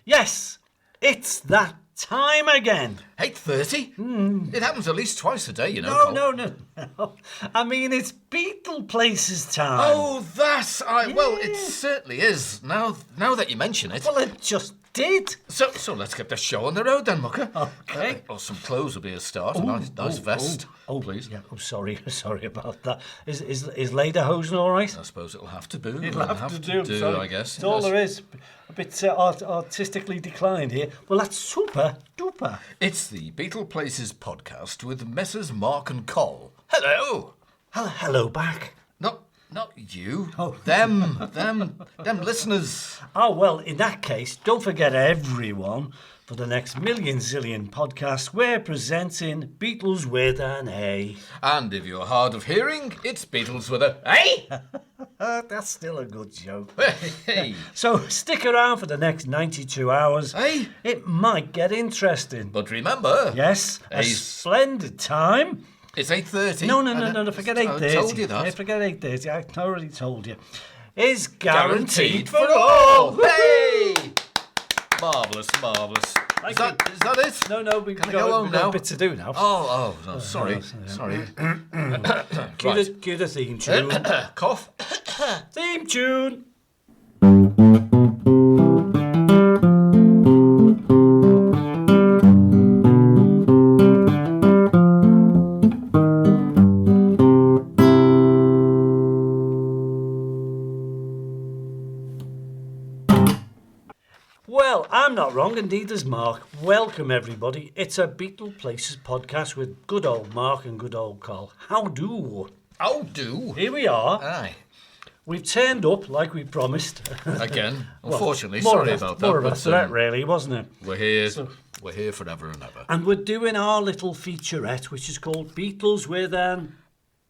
Yes, it's that time again. 8:30? It happens at least twice a day, you know. No. I mean, it's Beatleplaces time. Oh, well, it certainly is. Now that you mention it. Well, it just did. So let's get the show on the road then, Mucker. Okay. Some clothes will be a start. A nice vest. Please. Yeah. Oh, sorry about that. Is lederhosen all right? I suppose it'll have to do. It'll have to do, I guess. It's all there is. A bit artistically declined here. Well, that's super duper. It's the Beatleplaces Podcast with Messrs. Mark and Col. Hello. Hello back. Not you. Oh. Them listeners. Oh, well, in that case, don't forget everyone, for the next million zillion podcast, we're presenting Beatles with an A. And if you're hard of hearing, it's Beatles with a A. That's still a good joke. Hey. So stick around for the next 92 hours. Hey. It might get interesting. But remember. Yes, a splendid time. It's 8:30. No, forget 8:30. I told you that. Yeah, forget 8:30. I already told you. Is guaranteed for all. Hey! Marvellous. Is that it? No, we've got a bit to do now. Oh, no, sorry. Cue the theme tune. Cough. Theme tune. Well, I'm not wrong, indeed as Mark. Welcome, everybody. It's a Beatleplaces podcast with good old Mark and good old Col. How do? Here we are. Aye. We've turned up like we promised. Again, unfortunately. Well, sorry about that. More of a threat, really, wasn't it? We're here forever and ever. And we're doing our little featurette, which is called Beatles with an...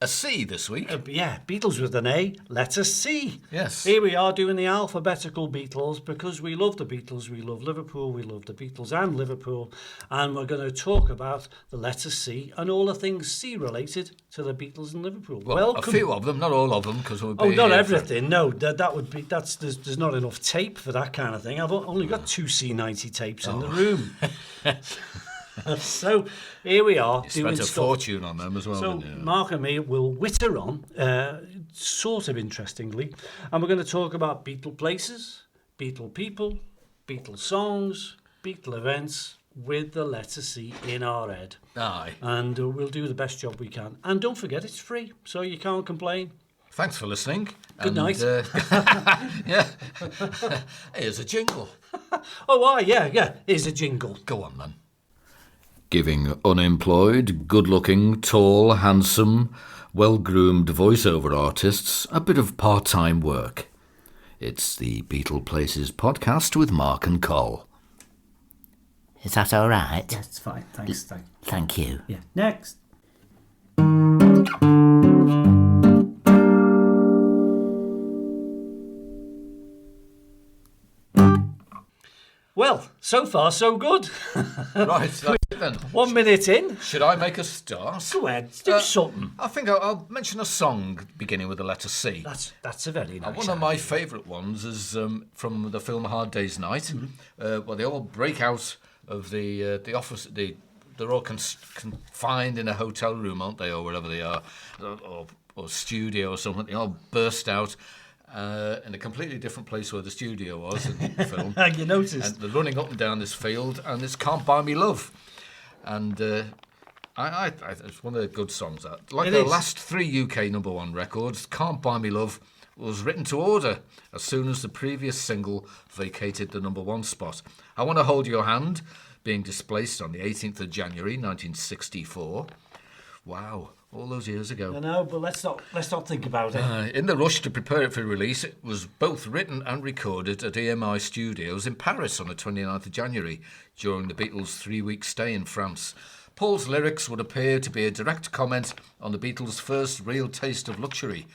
A C this week. Beatles with an A, letter C. Yes. Here we are doing the alphabetical Beatles because we love the Beatles, we love Liverpool, we love the Beatles and Liverpool, and we're going to talk about the letter C and all the things C related to the Beatles and Liverpool. Well, welcome. A few of them, not all of them, because we'll be... Oh, not everything. No, that would be... There's not enough tape for that kind of thing. I've only got 2 C90 tapes in the room. So here we are. You spent a fortune on them as well. So Mark and me will witter on, sort of interestingly, and we're going to talk about Beatle places, Beatle people, Beatle songs, Beatle events with the letter C in our head. Aye. And we'll do the best job we can. And don't forget, it's free, so you can't complain. Thanks for listening. Good night. Yeah. Here's a jingle. Yeah. Here's a jingle. Go on, then. Giving unemployed, good-looking, tall, handsome, well-groomed voiceover artists a bit of part-time work. It's the Beatleplaces Podcast with Mark and Col. Is that all right? Yeah, it's fine. Thanks. Thank you. Yeah. Next. Well, so far so good. Right, that's it then. 1 minute in. Should I make a start? Go ahead, do something. I think I'll mention a song beginning with the letter C. That's a very nice one of my favourite ones is from the film A Hard Day's Night. Well, they all break out of the office. They're all confined in a hotel room, aren't they, or wherever they are, or studio or something. They all burst out. In a completely different place where the studio was in the film. You noticed. And they're running up and down this field, and it's Can't Buy Me Love. And it's one of the good songs. Like the last 3 UK number 1 records, Can't Buy Me Love was written to order as soon as the previous single vacated the number 1 spot. I Want to Hold Your Hand, being displaced on the 18th of January 1964. Wow. All those years ago. I know, but let's not think about it. In the rush to prepare it for release, it was both written and recorded at EMI Studios in Paris on the 29th of January during the Beatles' 3-week stay in France. Paul's lyrics would appear to be a direct comment on the Beatles' first real taste of luxury.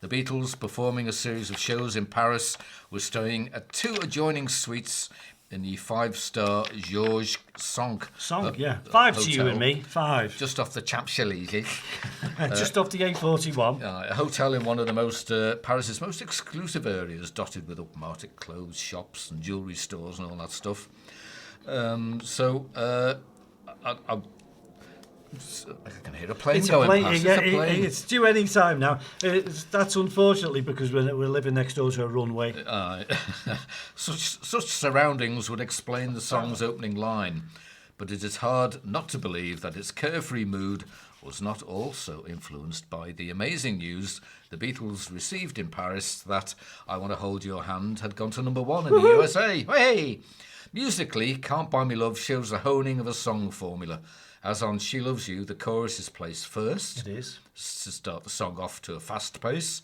The Beatles, performing a series of shows in Paris, were staying at 2 adjoining suites in the 5-star Georges Song, 5 to you and me, 5. Just off the Champs-Élysées. Just off the A41. A hotel in one of the Paris's most exclusive areas, dotted with upmarket clothes shops and jewellery stores and all that stuff. I can hear a plane going past. Yeah, it's due any time now. That's unfortunately because we're living next door to a runway. Such surroundings would explain the song's opening line, but it is hard not to believe that its carefree mood was not also influenced by the amazing news the Beatles received in Paris that I Want to Hold Your Hand had gone to number 1 in the USA. Hey! Musically, Can't Buy Me Love shows the honing of a song formula. As on She Loves You, the chorus is placed first. It is. To start the song off to a fast pace,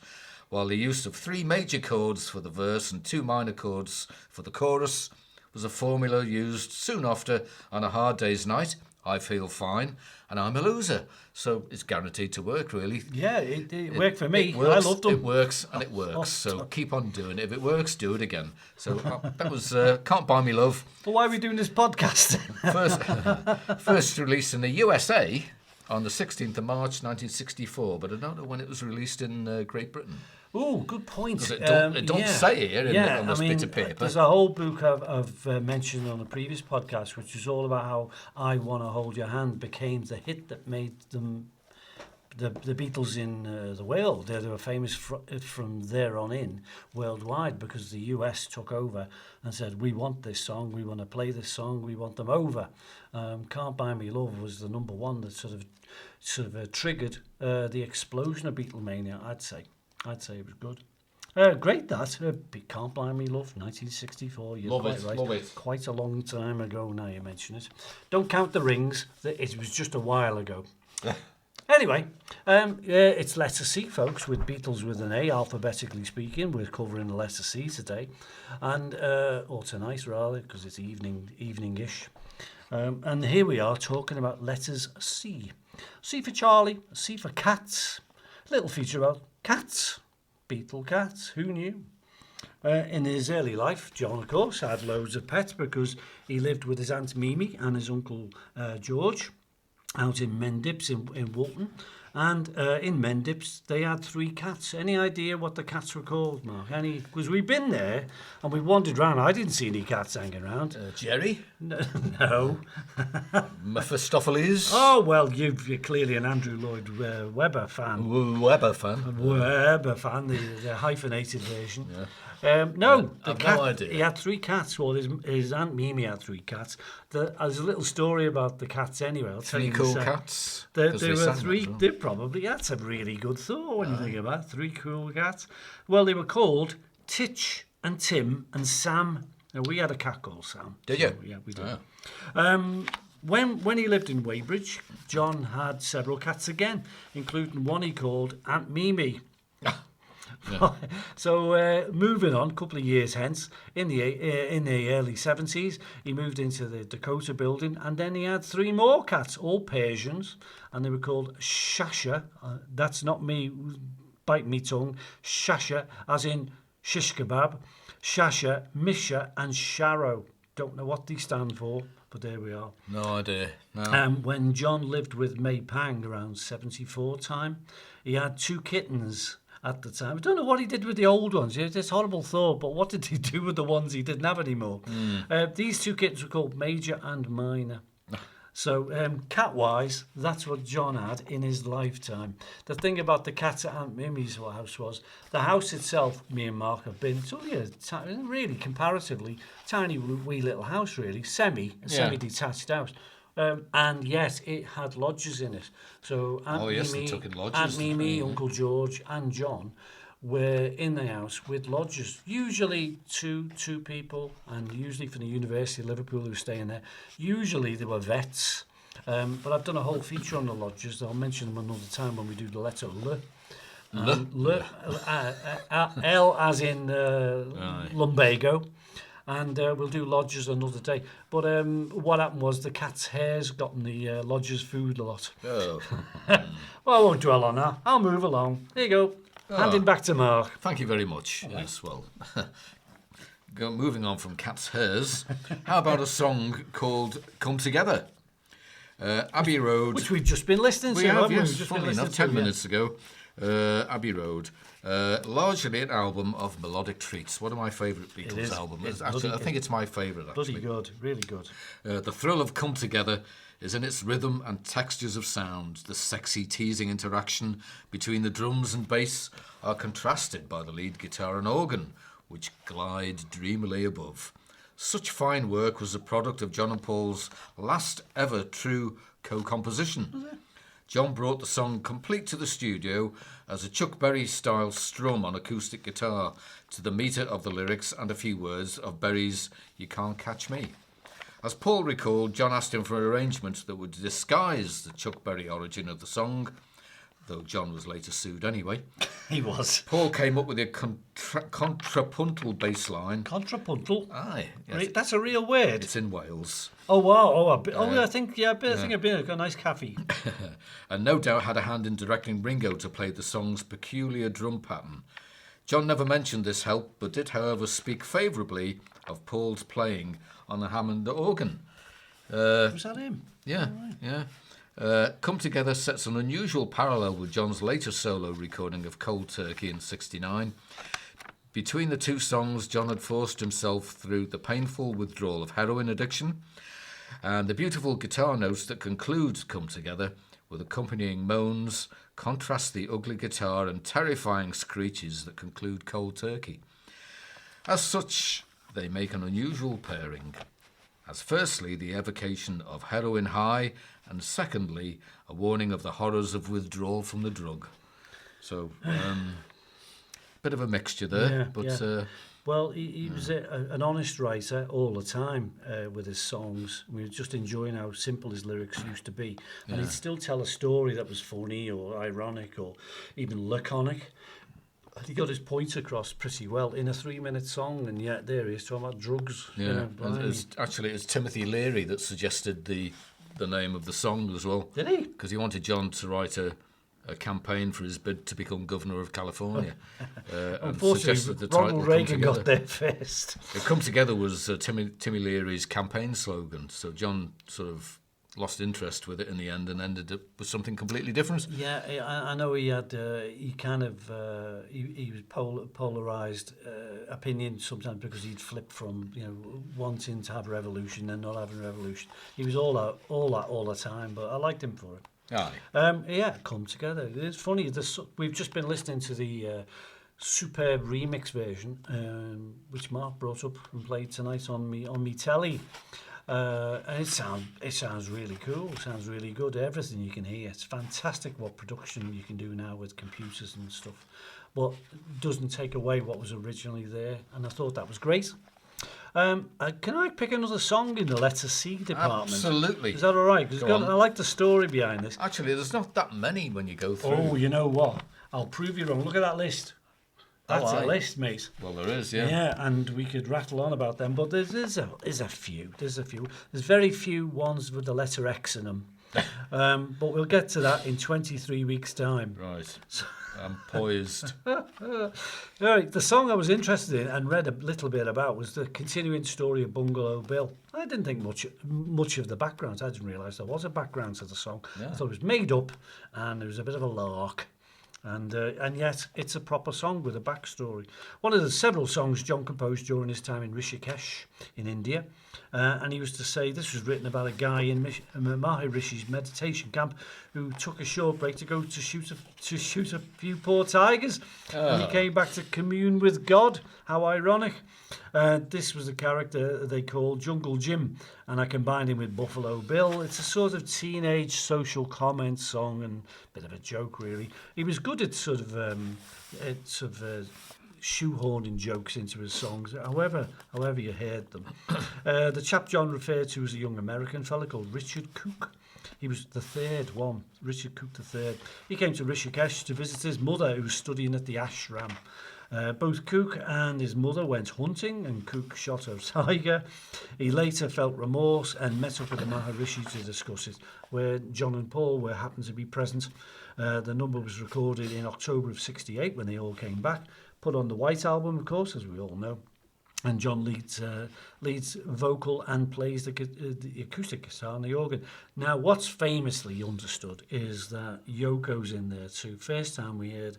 while the use of 3 major chords for the verse and 2 minor chords for the chorus was a formula used soon after on A Hard Day's Night, I Feel Fine, and I'm a Loser. So it's guaranteed to work, really. Yeah, it worked for me. Works, I loved them. It works, and it works. So keep on doing it. If it works, do it again. So that was Can't Buy Me Love. But why are we doing this podcast? First released in the USA on the 16th of March 1964, but I don't know when it was released in Great Britain. Oh, good point. Because it don't say here on this bit of paper. There's a whole book I've mentioned on the previous podcast, which is all about how I Want to Hold Your Hand became the hit that made them the Beatles in the world. They were famous from there on in worldwide because the US took over and said, we want this song, we want to play this song, we want them over. Can't Buy Me Love was the number 1 that sort of triggered the explosion of Beatlemania, I'd say. It was good. Great that. Can't Buy Me Love, 1964. You're quite right. Love it. Quite a long time ago now you mention it. Don't count the rings. It was just a while ago. Anyway, it's letter C, folks, with Beatles with an A, alphabetically speaking. We're covering the letter C today. Or tonight, rather, because it's evening-ish. And here we are talking about letters C. C for Charlie, C for cats. Little feature about cats, Beatle cats, who knew? In his early life, John, of course, had loads of pets because he lived with his Aunt Mimi and his Uncle George out in Mendips in Walton. And in Mendips, they had 3 cats. Any idea what the cats were called, Mark? Because we've been there and we wandered around. I didn't see any cats hanging around. Jerry? No. Mephistopheles? Oh, well, you're clearly an Andrew Lloyd Webber fan. Webber fan, the hyphenated version. Yeah. No, I've no idea. He had 3 cats. Well, his Aunt Mimi had 3 cats. There's a little story about the cats anyway. I'll tell 3 you cool cats? There were 3. Well. They probably, that's a really good thought when you think about it. 3 cool cats. Well, they were called Titch and Tim and Sam. Now, we had a cat called Sam. Did you? Yeah, we did. Oh. When he lived in Weybridge, John had several cats again, including one he called Aunt Mimi. Yeah. So moving on, a couple of years hence, in the early 70s, he moved into the Dakota building, and then he had 3 more cats, all Persians, and they were called Shasha. That's not me, bite me tongue. Shasha, as in shish kebab. Shasha, Misha, and Sharo. Don't know what these stand for, but there we are. No idea. No. When John lived with May Pang around 74 time, he had 2 kittens at the time. I don't know what he did with the old ones. It's this horrible thought, but what did he do with the ones he didn't have anymore? These 2 kittens were called Major and Minor. So, cat-wise, that's what John had in his lifetime. The thing about the cats at Aunt Mimi's house was, the house itself, me and Mark have been, it's only a really comparatively tiny wee little house, really, semi-detached house. And yes, it had lodgers in it. So Aunt Mimi, Uncle George and John were in the house with lodgers, usually two people, and usually from the University of Liverpool who were staying there. Usually they were vets, but I've done a whole feature on the lodgers. I'll mention them another time when we do the letter L. L as in lumbago. And we'll do lodgers another day. But what happened was the cat's hairs got in the lodgers' food a lot. Oh. Well, I won't dwell on that. I'll move along. There you go. Handing back to Mark. Thank you very much. Yes, well, moving on from Cat's Hairs, how about a song called Come Together? Abbey Road. Which we've just been listening to. We have, yes, We've just funnily been enough, listening 10 minutes ago. Abbey Road. Largely an album of melodic treats. One of my favourite Beatles albums. Actually, I think it's my favourite, actually. Bloody good, really good. The thrill of Come Together is in its rhythm and textures of sound. The sexy, teasing interaction between the drums and bass are contrasted by the lead guitar and organ, which glide dreamily above. Such fine work was the product of John and Paul's last ever true co-composition. John brought the song complete to the studio as a Chuck Berry-style strum on acoustic guitar to the metre of the lyrics and a few words of Berry's You Can't Catch Me. As Paul recalled, John asked him for an arrangement that would disguise the Chuck Berry origin of the song, though John was later sued anyway. He was. Paul came up with a contrapuntal bass line. Contrapuntal? Aye. Yes. That's a real word. It's in Wales. Oh, wow. I think I've got a nice cafe. And no doubt had a hand in directing Ringo to play the song's peculiar drum pattern. John never mentioned this help, but did, however, speak favourably of Paul's playing on the Hammond organ. Was that him? Yeah, yeah. Come Together sets an unusual parallel with John's later solo recording of Cold Turkey in '69. Between the two songs, John had forced himself through the painful withdrawal of heroin addiction, and the beautiful guitar notes that conclude Come Together, with accompanying moans, contrast the ugly guitar and terrifying screeches that conclude Cold Turkey. As such, they make an unusual pairing, as firstly the evocation of heroin high, and secondly a warning of the horrors of withdrawal from the drug. So, bit of a mixture there, Well, he was an honest writer all the time with his songs. We were just enjoying how simple his lyrics used to be. And he'd still tell a story that was funny or ironic or even laconic. And he got his points across pretty well in a 3-minute song, and yet there he is talking about drugs. Yeah, it's Timothy Leary that suggested the name of the song as well. Did he? Because he wanted John to write a campaign for his bid to become governor of California. Unfortunately, Ronald Reagan got there first. Come Together was Timmy Leary's campaign slogan, so John sort of lost interest with it in the end and ended up with something completely different. Yeah, I know he had, he was polarised opinion sometimes because he'd flipped from, wanting to have a revolution and not having a revolution. He was all that all the time, but I liked him for it. Aye. Come Together. It's funny, we've just been listening to the superb remix version, which Mark brought up and played tonight on me telly. And it sounds really cool. It sounds really good. Everything you can hear. It's fantastic what production you can do now with computers and stuff. But it doesn't take away what was originally there. And I thought that was great. Can I pick another song in the letter C department? Absolutely. Is that all right? Because I like the story behind this. Actually, there's not that many when you go through. Oh, you know what? I'll prove you wrong. Look at that list. That's a list, mate. Well, there is, yeah. Yeah, and we could rattle on about them, but there's a few. There's very few ones with the letter X in them. But we'll get to that in 23 weeks' time. Right. I'm poised. Right, the song I was interested in and read a little bit about was the continuing story of Bungalow Bill. I didn't think much of the background. I didn't realise there was a background to the song. Yeah. I thought it was made up and it was a bit of a lark. And yet it's a proper song with a backstory. One of the several songs John composed during his time in Rishikesh in India. And he used to say this was written about a guy in Maharishi's meditation camp who took a short break to go to shoot a few poor tigers. And he came back to commune with God. How ironic. This was the character they called Jungle Jim, and I combined him with Buffalo Bill. It's a sort of teenage social comment song and a bit of a joke, really. He was good at sort of shoehorning jokes into his songs, however you heard them. The chap John referred to was a young American fella called Richard Cook. He was the third one, Richard Cook III. He came to Rishikesh to visit his mother, who was studying at the ashram. Both Cook and his mother went hunting, and Cook shot a tiger. He later felt remorse and met up with the Maharishi to discuss it, where John and Paul happened to be present. The number was recorded in October of '68 when they all came back, put on the White Album, of course, as we all know. And John leads vocal and plays the acoustic guitar and the organ. Now, what's famously understood is that Yoko's in there too. First time we heard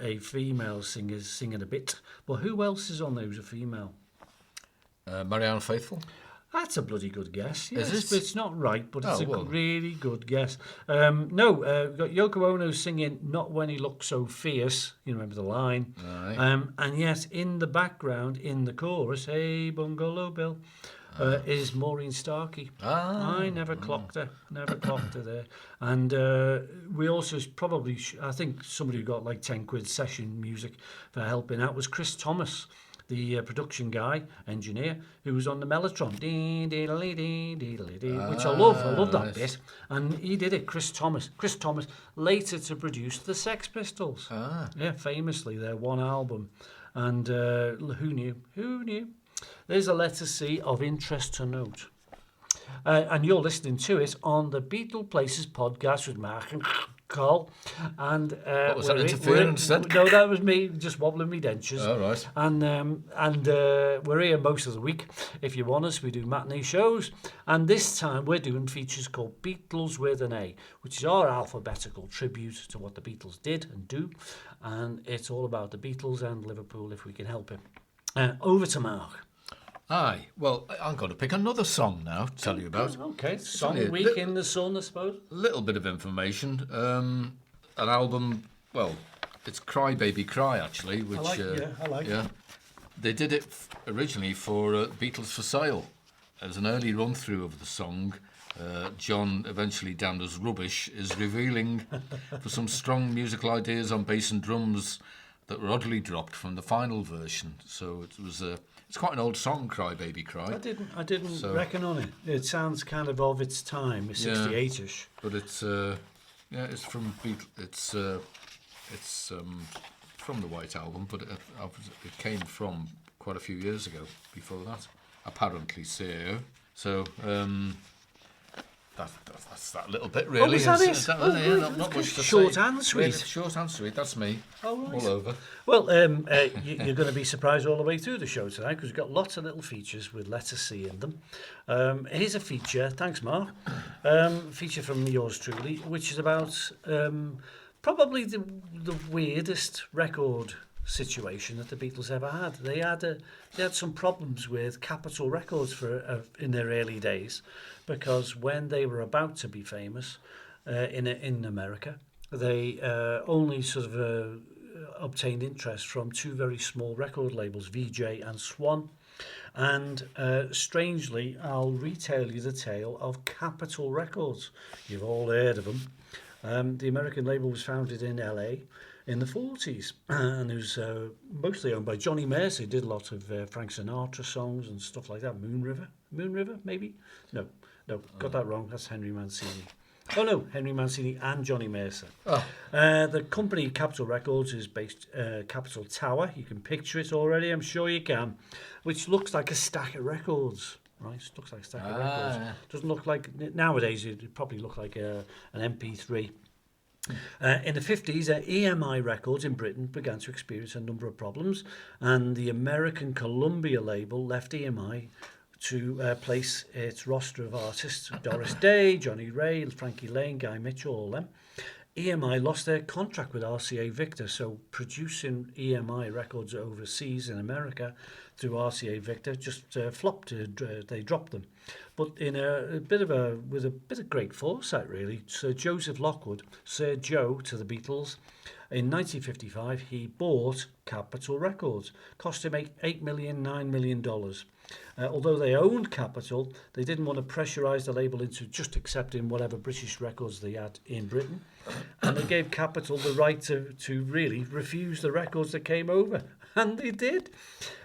a female singer singing a bit. But who else is on there who's a female? Marianne Faithfull. That's a bloody good guess. Yes, Is it? But it's not right, but it's well. really good guess. We've got Yoko Ono singing "Not When He Looks So Fierce." You remember the line. Aye. And yet, in the background, in the chorus, "Hey, Bungalow Bill," is Maureen Starkey. I never clocked her. Never clocked her there. And we also probably, I think somebody who got like 10 quid session music for helping out was Chris Thomas, the production guy, engineer, who was on the Mellotron, which I love. I love that nice. bit. And he did it, Chris Thomas. Chris Thomas later to produce the Sex Pistols. Yeah, famously, their one album. And who knew? Who knew? There's a letter C of interest to note. And you're listening to it on the Beatleplaces Podcast with Mark and Col. And What was that, interference then? No, that was me just wobbling my dentures. Oh, right. And we're here most of the week. If you want us, we do matinee shows. And this time we're doing features called Beatles with an A, which is our alphabetical tribute to what the Beatles did and do. And it's all about the Beatles and Liverpool, if we can help it. Over to Mark. Aye. Well, I'm going to pick another song now to tell you about. Okay, Song only a Week in the Sun, I suppose. A little bit of information. An album, well, it's Cry Baby Cry, actually. Which, I like it. Yeah. They did it originally for Beatles for Sale. As an early run-through of the song, John, eventually damned as rubbish, is revealing for some strong musical ideas on bass and drums that were oddly dropped from the final version. So it was it's quite an old song, Cry Baby Cry. I didn't reckon on it. It sounds kind of its time, it's 68ish. But it's it's from Beatle. It's from the White Album, but it came from quite a few years ago. Before that, apparently, so. That's that little bit, really. Oh, was that it? Not much to short say. and sweet. Really, short and sweet. That's me. Oh, right. All over. Well, you're going to be surprised all the way through the show tonight because we've got lots of little features with letter C in them. Here's a feature, thanks Mark, feature from yours truly, which is about probably the weirdest record situation that the Beatles ever had. They had some problems with Capitol Records in their early days, because when they were about to be famous in America, they only sort of obtained interest from two very small record labels, VJ and Swan. And strangely, I'll retell you the tale of Capitol Records. You've all heard of them. The American label was founded in LA in the 40s, and it was mostly owned by Johnny Mercer, who did a lot of Frank Sinatra songs and stuff like that. Moon River, maybe? No, got that wrong. That's Henry Mancini. Oh no, Henry Mancini and Johnny Mercer. The company Capitol Records is based Capitol Tower. You can picture it already, I'm sure you can, which looks like a stack of records. Right, it looks like a stack of records. Yeah. Doesn't look like, nowadays it'd probably look like an MP3. In the 50s, EMI Records in Britain began to experience a number of problems, and the American Columbia label left EMI to place its roster of artists, Doris Day, Johnny Ray, Frankie Lane, Guy Mitchell, all them. EMI lost their contract with RCA Victor, so producing EMI records overseas in America through RCA Victor just flopped. They dropped them. But with a bit of great foresight, really, Sir Joseph Lockwood, Sir Joe to the Beatles, in 1955 he bought Capitol Records. Cost him $9 million. Although they owned Capitol, they didn't want to pressurise the label into just accepting whatever British records they had in Britain. And they gave Capitol the right to really refuse the records that came over. And they did.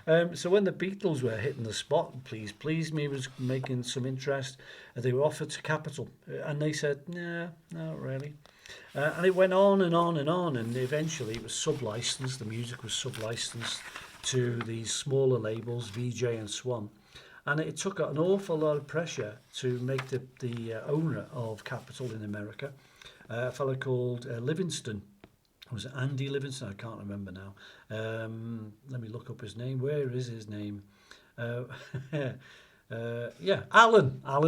So when the Beatles were hitting the spot, Please Me was making some interest, they were offered to Capitol. And they said, nah, not really. And it went on and on and on. And eventually it was sub-licensed. The music was sub-licensed to these smaller labels, VJ and Swan. And it took an awful lot of pressure to make the owner of Capitol in America, a fellow called Livingston. Was it Andy Livingston? I can't remember now. Let me look up his name. Where is his name? Alan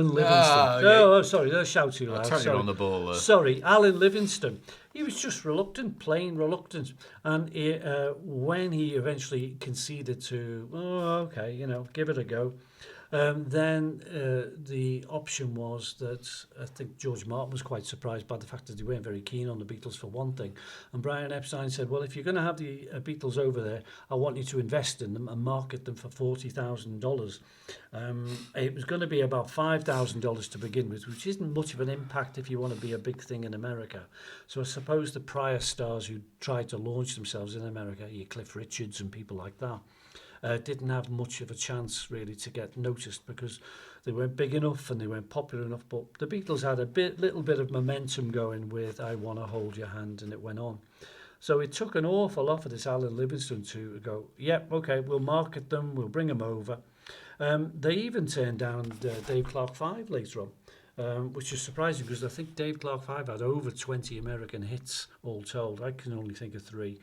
Livingston. Sorry, don't shout too loud. I'll tell you on the ball there. Sorry, Alan Livingston. He was just reluctant, plain reluctant. And when he eventually conceded to, give it a go, then the option was that I think George Martin was quite surprised by the fact that they weren't very keen on the Beatles for one thing. And Brian Epstein said, well, if you're going to have the Beatles over there, I want you to invest in them and market them for $40,000. It was going to be about $5,000 to begin with, which isn't much of an impact if you want to be a big thing in America. So I suppose the prior stars who tried to launch themselves in America, Cliff Richards and people like that, didn't have much of a chance really to get noticed because they weren't big enough and they weren't popular enough. But the Beatles had a little bit of momentum going with I Want to Hold Your Hand, and it went on. So it took an awful lot for this Alan Livingston to go, okay, we'll market them, we'll bring them over. They even turned down Dave Clark 5 later on, which is surprising because I think Dave Clark 5 had over 20 American hits all told. I can only think of 3.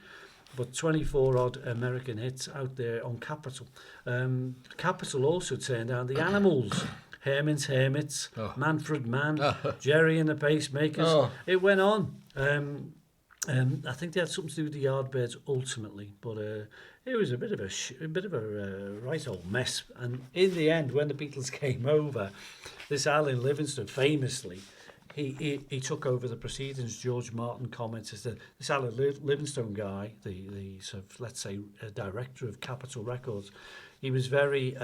But 24 odd American hits out there on Capitol. Capitol also turned down the Animals, Herman's Hermits, Manfred Mann, Jerry and the Pacemakers. It went on. I think they had something to do with the Yardbirds ultimately, but it was a bit of a right old mess. And in the end, when the Beatles came over, this Alan Livingston famously. He took over the proceedings. George Martin commented that this Alan Livingston guy, the sort of, let's say, director of Capitol Records, he was very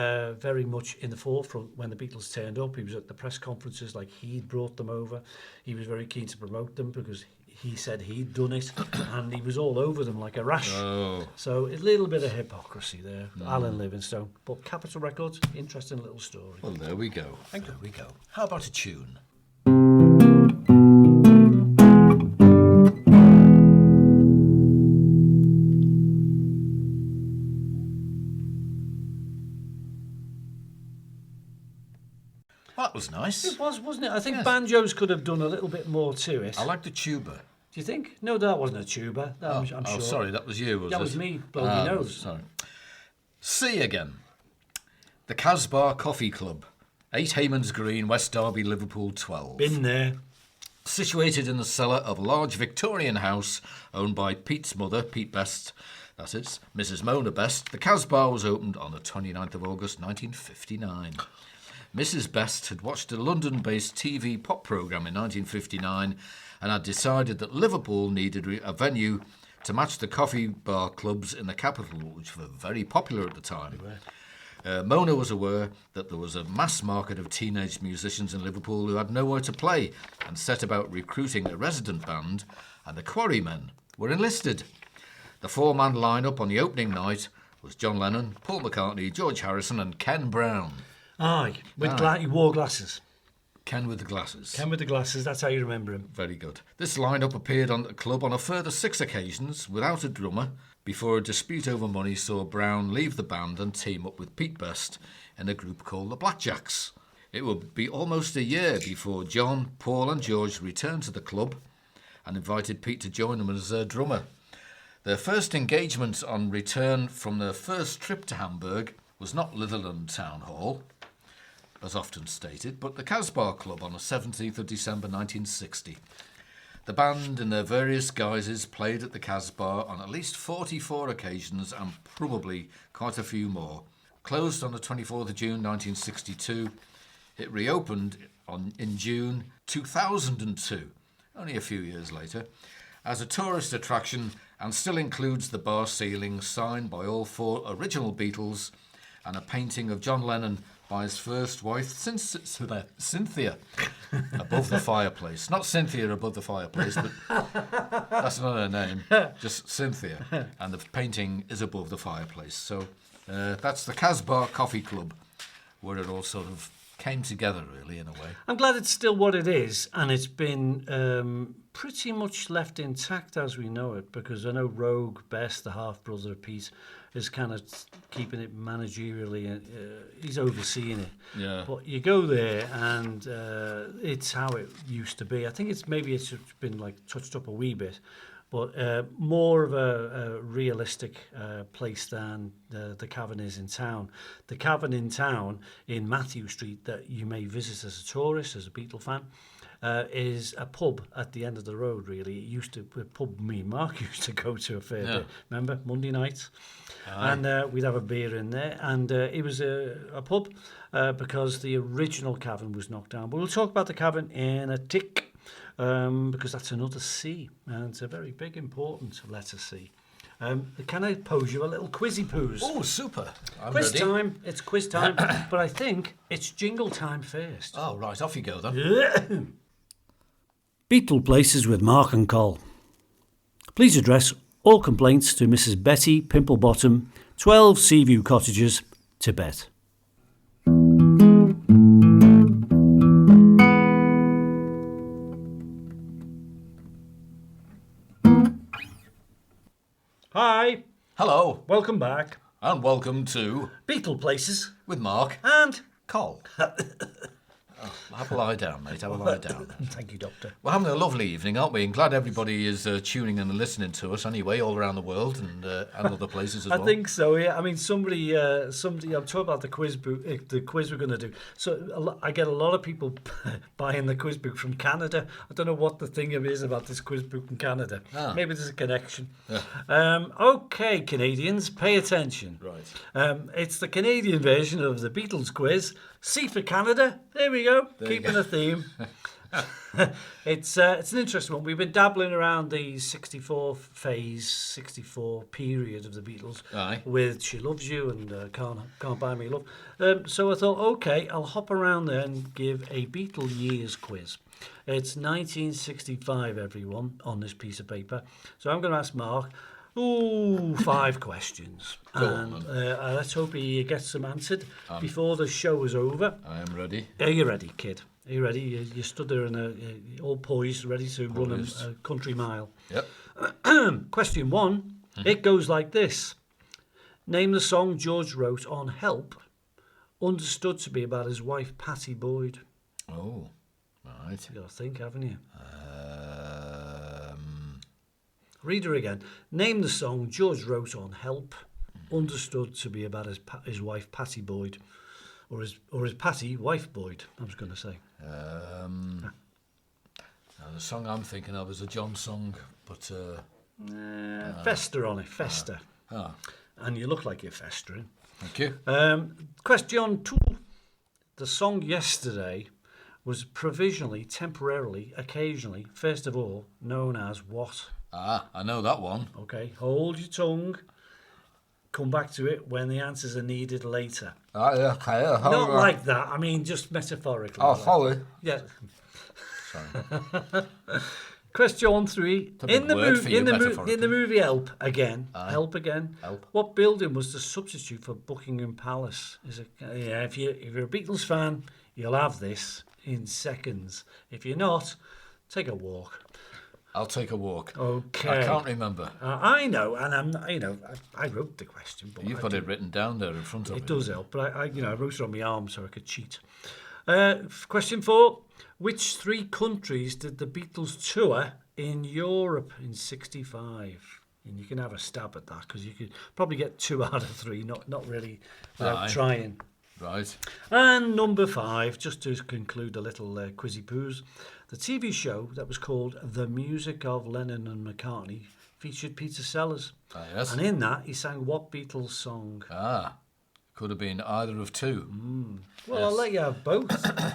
much in the forefront when the Beatles turned up. He was at the press conferences like he'd brought them over. He was very keen to promote them because he said he'd done it, and he was all over them like a rash. So a little bit of hypocrisy there, Alan Livingston. But Capitol Records, interesting little story. Well, there we go. There we go. How about a tune? Well, that was nice. It was, wasn't it? I think banjos could have done a little bit more to it. I like the tuba. Do you think? No, that wasn't a tuba. I'm sure. Oh, sorry, that was you, was it? That was me, blowing my nose. Sorry. C again. The Casbah Coffee Club, 8 Hayman's Green, West Derby, Liverpool 12. Been there. Situated in the cellar of a large Victorian house owned by Pete's mother, Pete Best, that is, Mrs. Mona Best, the Casbah was opened on the 29th of August 1959. Mrs. Best had watched a London-based TV pop programme in 1959 and had decided that Liverpool needed a venue to match the coffee bar clubs in the capital, which were very popular at the time. Mona was aware that there was a mass market of teenage musicians in Liverpool who had nowhere to play and set about recruiting a resident band, and the Quarrymen were enlisted. The 4-man lineup on the opening night was John Lennon, Paul McCartney, George Harrison and Ken Brown. Aye, he wore glasses. Ken with the glasses. Ken with the glasses, that's how you remember him. Very good. This lineup appeared on the club on a further 6 occasions without a drummer before a dispute over money saw Brown leave the band and team up with Pete Best in a group called the Blackjacks. It would be almost a year before John, Paul and George returned to the club and invited Pete to join them as their drummer. Their first engagement on return from their first trip to Hamburg was not Litherland Town Hall, as often stated, but the Casbah Club on the 17th of December 1960. The band, in their various guises, played at the Casbah on at least 44 occasions and probably quite a few more. Closed on the 24th of June 1962, it reopened in June 2002, only a few years later, as a tourist attraction and still includes the bar ceiling signed by all 4 original Beatles and a painting of John Lennon by his first wife, Cynthia, above the fireplace. Not Cynthia above the fireplace, but that's not her name, just Cynthia. And the painting is above the fireplace. So that's the Casbah Coffee Club, where it all sort of came together, really, in a way. I'm glad it's still what it is, and it's been pretty much left intact as we know it, because I know Rogue Best, the half-brother of Pete, is kind of keeping it managerially. He's overseeing it. Yeah. But you go there and it's how it used to be. I think it's been like touched up a wee bit, but more of a realistic place than the Cavern is in town. The Cavern in town in Matthew Street that you may visit as a tourist, as a Beatle fan, is a pub at the end of the road, really. It used to be a pub me and Mark used to go to a fair bit. Remember, Monday nights? Aye. And we'd have a beer in there. And it was a pub because the original Cavern was knocked down. But we'll talk about the Cavern in a tick. Because that's another C, and it's a very big, important letter C. Can I pose you a little quizzy poos? Oh, super. I'm Quiz ready. time. It's quiz time, but I think it's jingle time first. Oh, right. Off you go, then. Beatleplaces with Mark and Col. Please address all complaints to Mrs. Betty Pimplebottom, 12 Seaview Cottages, Tibet. Hi, Hello, welcome back. and welcome to Beatleplaces With Mark and Col. Have a lie down, mate. Have a lie down. thank you, Doctor. We're having a lovely evening, aren't we? And glad everybody is tuning in and listening to us anyway, all around the world and other places as well. I think so. Yeah. I mean, somebody. I'm talking about the quiz book. The quiz we're going to do. So I get a lot of people buying the quiz book from Canada. I don't know what the thing is about this quiz book in Canada. Maybe there's a connection. Okay, Canadians, pay attention. Right. It's the Canadian version of the Beatles quiz. C for Canada. There we go. Keeping a theme. It's an interesting one. We've been dabbling around the 64 period of the Beatles. Aye. With She Loves You and Can't Buy Me Love. So I thought, okay, I'll hop around there and give a Beatle years quiz. It's 1965, everyone, on this piece of paper. So I'm going to ask Mark, 5 questions. And let's hope he gets them answered before the show is over. I am ready. Are you ready, kid? Are you ready? You stood there in all poised, ready to run a country mile. Yep. Question 1. It goes like this. Name the song George wrote on Help, understood to be about his wife, Pattie Boyd. Oh, right. You got to think, haven't you? Read her again. Name the song George wrote on Help, understood to be about his wife, Pattie Boyd. Or his Pattie, wife Boyd, I was going to say. Now the song I'm thinking of is a John song, but... Fester on it, Fester. And you look like you're festering. Thank you. Question 2. The song Yesterday was provisionally, temporarily, occasionally, first of all, known as what? I know that one. Okay, hold your tongue. Come back to it when the answers are needed later. Okay. Not like that, I mean just metaphorically. Oh, sorry. Yeah. Sorry. Question 3. In the movie Help again. Help. What building was the substitute for Buckingham Palace? If you're a Beatles fan, you'll have this in seconds. If you're not, take a walk. I'll take a walk. Okay. I can't remember. I know, and I wrote the question, but You've got it written down there in front of you. It does help, but I wrote it on my arm so I could cheat. Question 4. Which 3 countries did the Beatles tour in Europe in 65? And you can have a stab at that because you could probably get 2 out of 3, not really without trying. Right. And number 5, just to conclude a little quizzy poos, the TV show that was called The Music of Lennon and McCartney featured Peter Sellers. Yes. And in that, he sang what Beatles song? Could have been either of 2. Well, I'll let you have both.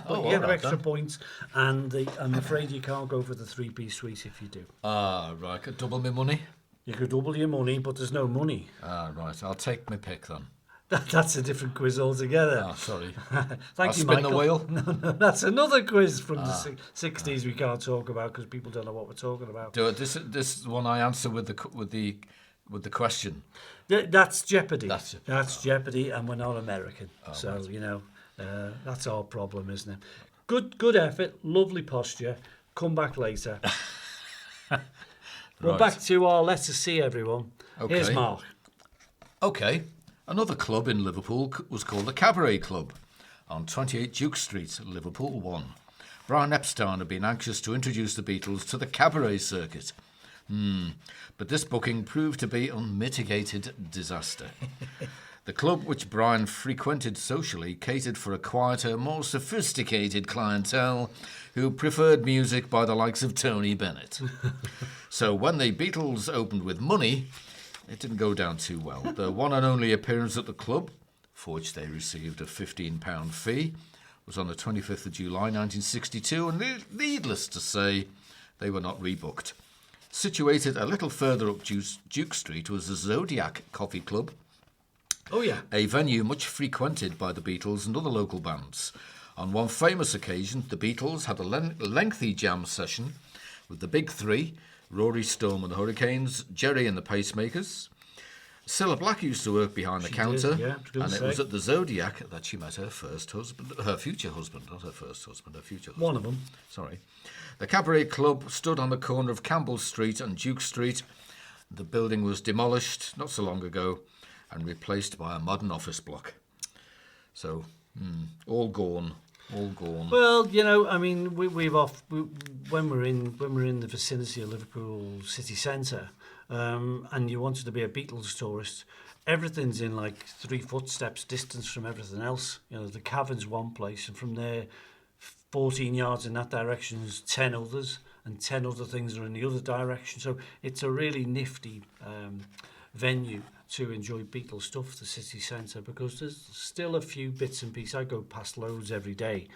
But you get extra points, and I'm afraid you can't go for the 3-piece suite if you do. Right. Could double my money? You could double your money, but there's no money. Right. I'll take my pick then. That's a different quiz altogether. Sorry. Thank you, spin Michael. the wheel. No, that's another quiz from the 60s we can't talk about because people don't know what we're talking about. This one I answer with the question. That's Jeopardy. That's Jeopardy, and we're not American, that's our problem, isn't it? Good effort, lovely posture. Come back later. We're back to our letter C, everyone. Okay. Here's Mark. Okay. Another club in Liverpool was called the Cabaret Club on 28 Duke Street, Liverpool 1. Brian Epstein had been anxious to introduce the Beatles to the cabaret circuit. But this booking proved to be unmitigated disaster. The club which Brian frequented socially catered for a quieter, more sophisticated clientele who preferred music by the likes of Tony Bennett. So when the Beatles opened with money, it didn't go down too well. Their one and only appearance at the club, for which they received a £15 fee, was on the 25th of July 1962, and needless to say, they were not rebooked. Situated a little further up Duke Street was the Zodiac Coffee Club, Oh, yeah. a venue much frequented by the Beatles and other local bands. On one famous occasion, the Beatles had a lengthy jam session with the Big Three, Rory, Storm and the Hurricanes, Jerry and the Pacemakers. Cilla Black used to work behind the counter, and it was at the Zodiac that she met her future husband, not her first husband, her future husband. One of them. Sorry. The Cabaret Club stood on the corner of Campbell Street and Duke Street. The building was demolished not so long ago and replaced by a modern office block. So, all gone. Well, I mean, when we're in the vicinity of Liverpool city centre, and you wanted to be a Beatles tourist, everything's in like 3 footsteps distance from everything else. The Cavern's one place, and from there, 14 yards in that direction is 10 others, and 10 other things are in the other direction. So it's a really nifty venue to enjoy Beatles stuff, the city centre, because there's still a few bits and pieces. I go past loads every day,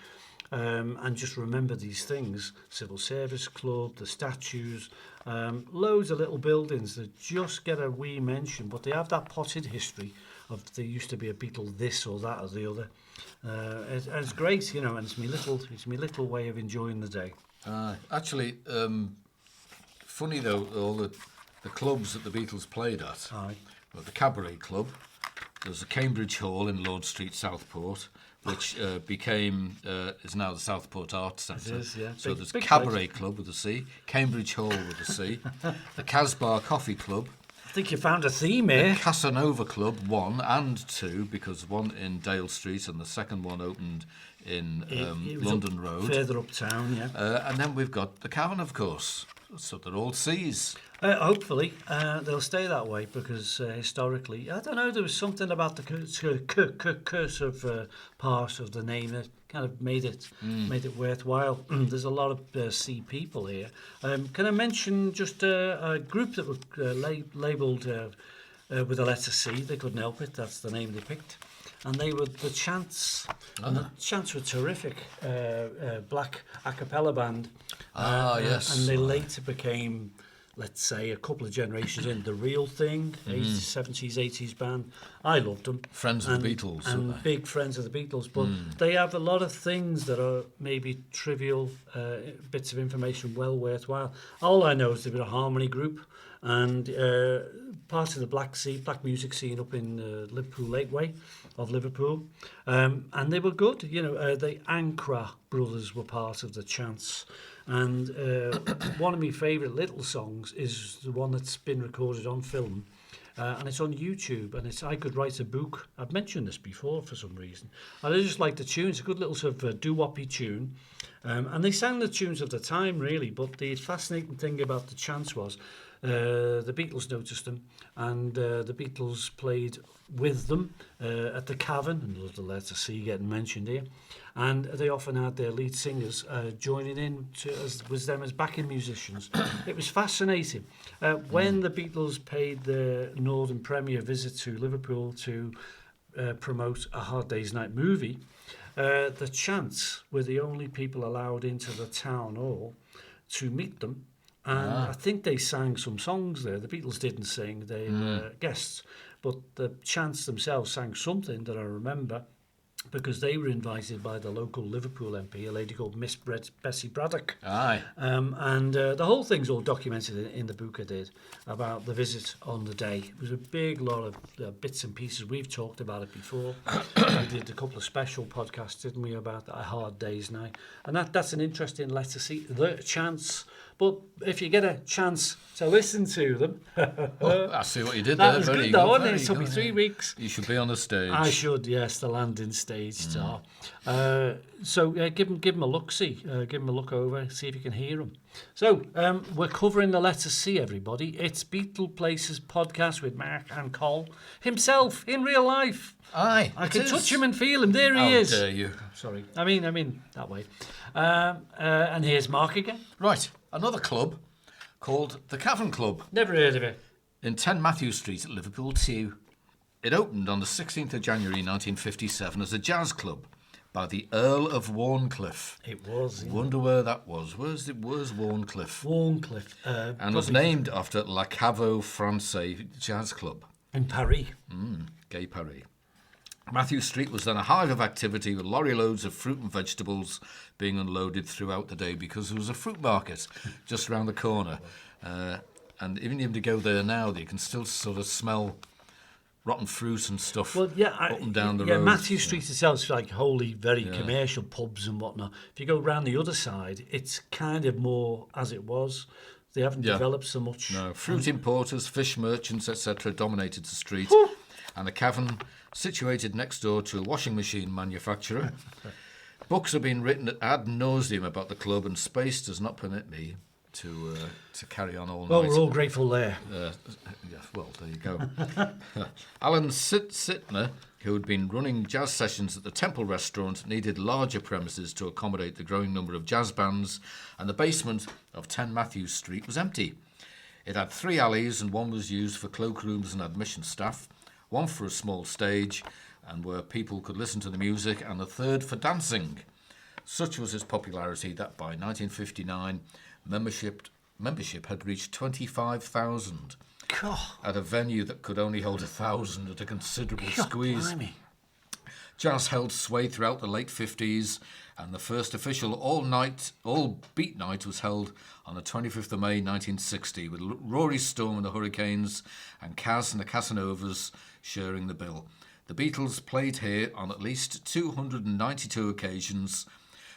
and just remember these things: Civil Service Club, the statues, loads of little buildings that just get a wee mention, but they have that potted history of there used to be a Beatle this or that or the other. It's great, and it's my little way of enjoying the day. Actually, funny though, all the clubs that the Beatles played at. Aye. Well, the Cabaret Club, there's a Cambridge Hall in Lord Street, Southport, which is now the Southport Arts Centre. It is, yeah. So Big there's place. Cabaret Club with a C, Cambridge Hall with a C, the Casbah Coffee Club, I think you found a theme here. Casanova Club 1 and 2, because one in Dale Street and the second one opened in It was London Road. Further uptown, yeah. And then we've got the Cavern, of course. So they're all C's. Hopefully, they'll stay that way because historically, I don't know, there was something about the cursive part of the name that kind of made it worthwhile. There's a lot of C people here. Can I mention just a group that were labelled with the letter C? They couldn't help it. That's the name they picked. And they were the Chants. And the Chants were terrific. Black a cappella band. Yes. And they later became, let's say, a couple of generations in, the real thing, 80s, 70s, 80s band. I loved them. Friends of the Beatles. And big friends of the Beatles. But they have a lot of things that are maybe trivial bits of information well worthwhile. All I know is they were a harmony group and part of the black music scene up in Liverpool Lakeway of Liverpool. And they were good. The Ankara brothers were part of the Chants. And one of my favourite little songs is the one that's been recorded on film. And it's on YouTube, and I could write a book. I've mentioned this before for some reason. And I just like the tune. It's a good little sort of doo-woppy tune. And they sang the tunes of the time, really. But the fascinating thing about the Chants was the Beatles noticed them, and the Beatles played with them at the Cavern, and there's the letter C getting mentioned here. And they often had their lead singers joining in as backing musicians. It was fascinating. When the Beatles paid the Northern Premier visit to Liverpool to promote A Hard Day's Night movie, the Chants were the only people allowed into the town hall to meet them. And I think they sang some songs there. The Beatles didn't sing, they were guests. But the Chants themselves sang something that I remember, because they were invited by the local Liverpool MP, a lady called Miss Bessie Braddock. Aye. And the whole thing's all documented in the book I did about the visit on the day. It was a big lot of bits and pieces. We've talked about it before. We did a couple of special podcasts, didn't we, about A Hard Day's Night. And that's an interesting letter C, the Chants. But if you get a chance to listen to them... I see what you did that there. was Very good, though, wasn't it? very It took me good. 3 weeks. You should be on the stage. I should, yes, the landing stage. stage star. So give him a look-see. Give him a look over, see if you can hear him. So we're covering the letter C, everybody. It's Beatleplaces Podcast with Mark and Col himself in real life. Aye, I can touch him and feel him. There he is. How dare you? Sorry. I mean that way. And here's Mark again. Right, another club called the Cavern Club Never heard of it. in 10 Matthew Street at Liverpool 2. It opened on the 16th of January 1957 as a jazz club by the Earl of Warncliffe. It was. Wonder where that was. Where's Warncliffe? Warncliffe. And was named after La Cavo Francais Jazz Club. In Paris. Gay Paris. Matthew Street was then a hive of activity with lorry loads of fruit and vegetables being unloaded throughout the day because there was a fruit market just around the corner. And even if you go there now, you can still sort of smell rotten fruit and stuff up and down the road. Matthew Street itself is like wholly very commercial pubs and whatnot. If you go round the other side, it's kind of more as it was. They haven't developed so much. No, fruit importers, fish merchants, etc. dominated the street. And the Cavern, situated next door to a washing machine manufacturer. Books have been written ad nauseum about the club, and space does not permit me to carry on all night. Well, we're all grateful there. Well, there you go. Alan Sittner, who had been running jazz sessions at the Temple restaurant, needed larger premises to accommodate the growing number of jazz bands, and the basement of 10 Matthews Street was empty. It had 3 alleys, and one was used for cloakrooms and admission staff, one for a small stage, and where people could listen to the music, and a third for dancing. Such was its popularity that by 1959, membership had reached 25,000 at a venue that could only hold 1,000 at a considerable squeeze. Blimey. Jazz held sway throughout the late 50s, and the first official all-beat night was held on the 25th of May 1960, with Rory Storm and the Hurricanes and Kaz and the Casanovas sharing the bill. The Beatles played here on at least 292 occasions,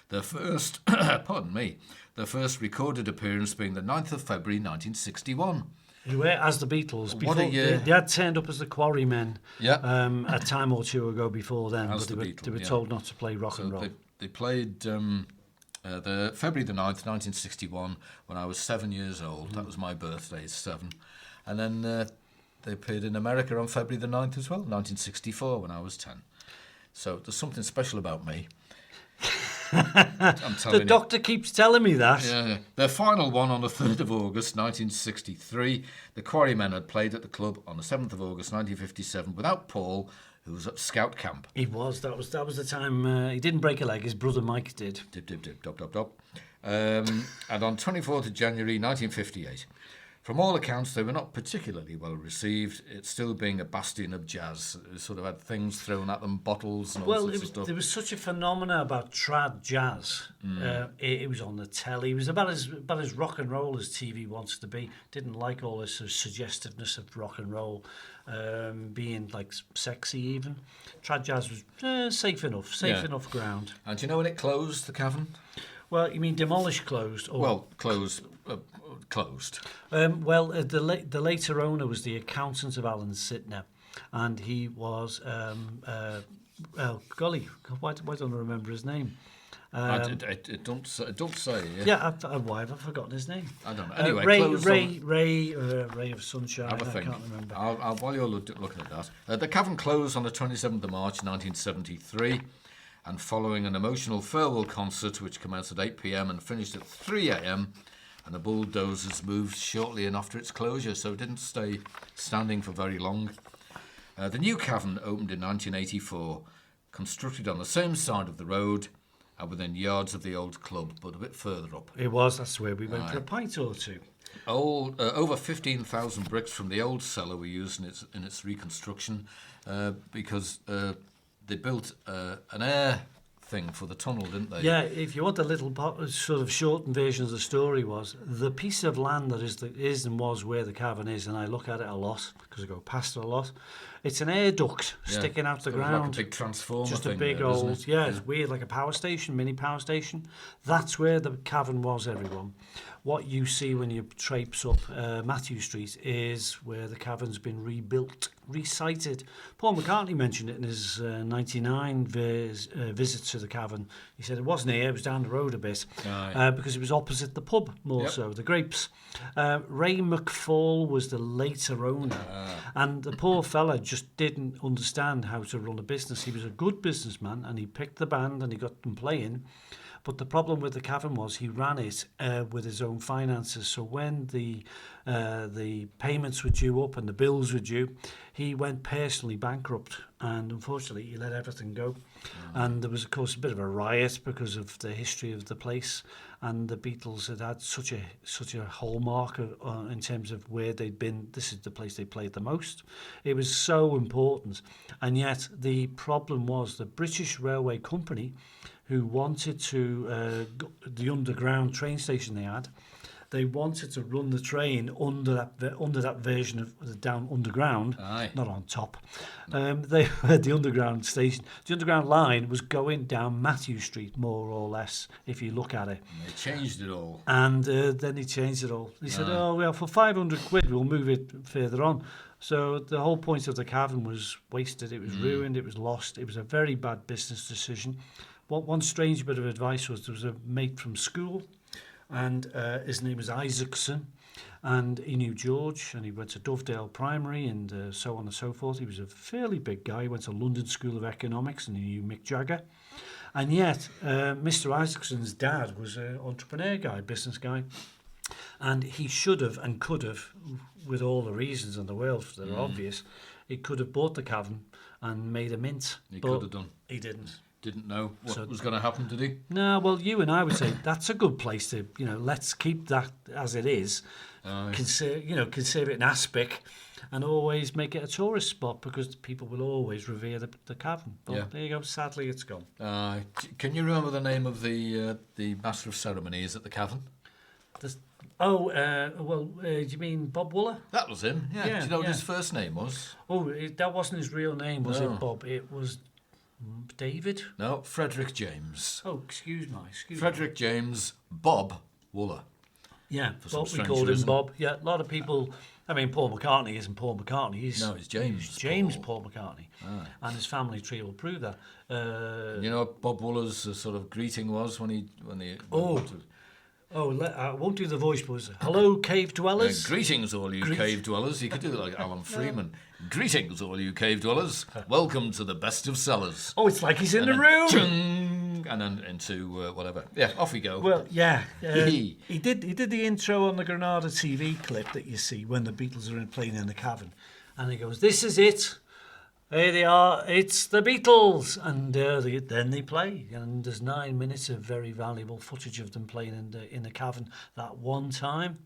their first, their first recorded appearance being the 9th of February 1961. You were as the Beatles. Before, What a year. They had turned up as the Quarrymen a time or two ago before then, As but the they were told not to play rock and roll. They played the February the 9th, 1961, when I was 7 years old. That was my birthday, 7. And then they appeared in America on February the 9th as well, 1964, when I was 10. So there's something special about me. I'm telling the doctor keeps telling me that. Yeah. Their final one on the 3rd of August 1963. The Quarrymen had played at the club on the 7th of August 1957 without Paul, who was at scout camp. He was. That was the time he didn't break a leg. His brother Mike did. Dip, dip, dip, dop, dop, dop. And on 24th of January 1958. From all accounts, they were not particularly well received. It still being a bastion of jazz. It sort of had things thrown at them, bottles and all sorts of stuff. There was such a phenomena about trad jazz. It was on the telly. It was about as rock and roll as TV wants to be. Didn't like all this sort of suggestiveness of rock and roll being like sexy even. Trad jazz was safe enough ground. And do you know when it closed, the Cavern? Well, you mean demolished, closed? Or Well, closed. Closed. The later owner was the accountant of Alan Sittner, and he was golly, why don't I remember his name? It don't say. Why have I forgotten his name? I don't know. Anyway, Ray of Sunshine. Have a think. I can't remember. I'll while you're looking at that, the Cavern closed on the 27th of March 1973, and following an emotional farewell concert which commenced at 8 p.m. and finished at 3 a.m. and the bulldozers moved shortly in after its closure, so it didn't stay standing for very long. The new Cavern opened in 1984, constructed on the same side of the road and within yards of the old club, but a bit further up. It was. That's where we went for a pint or two. Over 15,000 bricks from the old cellar were used in its reconstruction because they built an air thing for the tunnel, didn't they? Yeah, if you want a little sort of shortened version of the story, was the piece of land that is and was where the Cavern is, and I look at it a lot because I go past it a lot. It's an air duct sticking out the ground. Like a big transformer Just thing a big there, old, isn't it? it's weird, like a power station, mini power station. That's where the cavern was, everyone. What you see when you traipse up Matthew Street is where the cavern's been rebuilt, recited. Paul McCartney mentioned it in his 99 visit to the cavern. He said it wasn't here, it was down the road a bit, because it was opposite the pub, more so, the Grapes. Ray McFall was the later owner, and the poor fella just didn't understand how to run a business. He was a good businessman, and he picked the band and he got them playing. But the problem with the cavern was he ran it with his own finances. So when the payments were due up and the bills were due, he went personally bankrupt. And unfortunately, he let everything go. And there was, of course, a bit of a riot because of the history of the place. And the Beatles had such a hallmark in terms of where they'd been. This is the place they played the most. It was so important. And yet the problem was the British Railway Company, who wanted to, the underground train station they wanted to run the train under that version of the down underground, not on top. They had the underground station. The underground line was going down Matthew Street, more or less, if you look at it. And they changed it all. And then he changed it all. He said, well, for 500 quid, we'll move it further on. So the whole point of the cavern was wasted. It was ruined. It was lost. It was a very bad business decision. One strange bit of advice was there was a mate from school, and his name was Isaacson, and he knew George, and he went to Dovedale Primary, and so on and so forth. He was a fairly big guy. He went to London School of Economics, and he knew Mick Jagger. And yet, Mr. Isaacson's dad was an entrepreneur guy, business guy, and he should have and could have, with all the reasons in the world that are obvious, he could have bought the cavern and made a mint. He could have done. He didn't. Didn't know what was going to happen, did he? No, well, you and I would say that's a good place to, let's keep that as it is. Conserve it in aspic, and always make it a tourist spot because people will always revere the cavern. But there you go. Sadly, it's gone. Can you remember the name of the master of ceremonies at the cavern? Do you mean Bob Wooler? That was him. Yeah. Do you know what his first name was? Oh, that wasn't his real name, was it, Bob? It was David? No, Frederick James. Oh, excuse me. Frederick James Bob Wooler. Yeah, Bob, we called him Bob. Yeah, a lot of people... I mean, Paul McCartney isn't Paul McCartney. He's James. He's James Paul McCartney. And his family tree will prove that. You know what Bob Wooler's sort of greeting was when he... I won't do the voice, but it was, hello, cave dwellers. Greetings, all you cave dwellers. You could do it like Alan Freeman. Greetings, all you cave dwellers. Welcome to the best of cellars. Oh, it's like he's in the room. Chung, and then into whatever. Yeah, off we go. Well, yeah. He did the intro on the Granada TV clip that you see when the Beatles are playing in the cavern. And he goes, this is it. Here they are, it's the Beatles, and then they play, and there's 9 minutes of very valuable footage of them playing in the cavern that one time.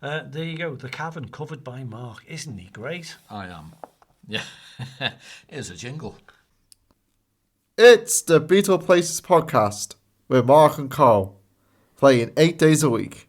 There you go, the cavern covered by Mark. Isn't he great? I am. Yeah. Here's a jingle. It's the Beatleplaces Podcast with Mark and Col, playing 8 days a week.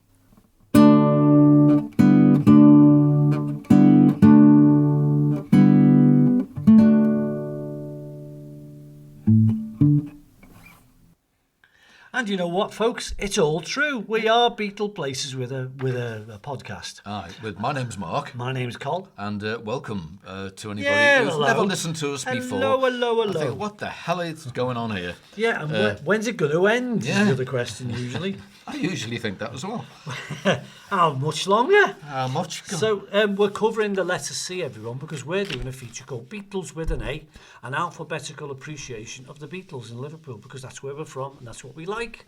And you know what, folks? It's all true. We are Beatleplaces with a podcast. With my name's Mark. My name's Col. And welcome to anybody who's never listened to us before. Hello. I think, what the hell is going on here? Yeah, and when's it going to end? Is the other question usually. I usually think that as well. How much longer? How much? So we're covering the letter C, everyone, because we're doing a feature called Beatles with an A, an alphabetical appreciation of the Beatles in Liverpool, because that's where we're from and that's what we like.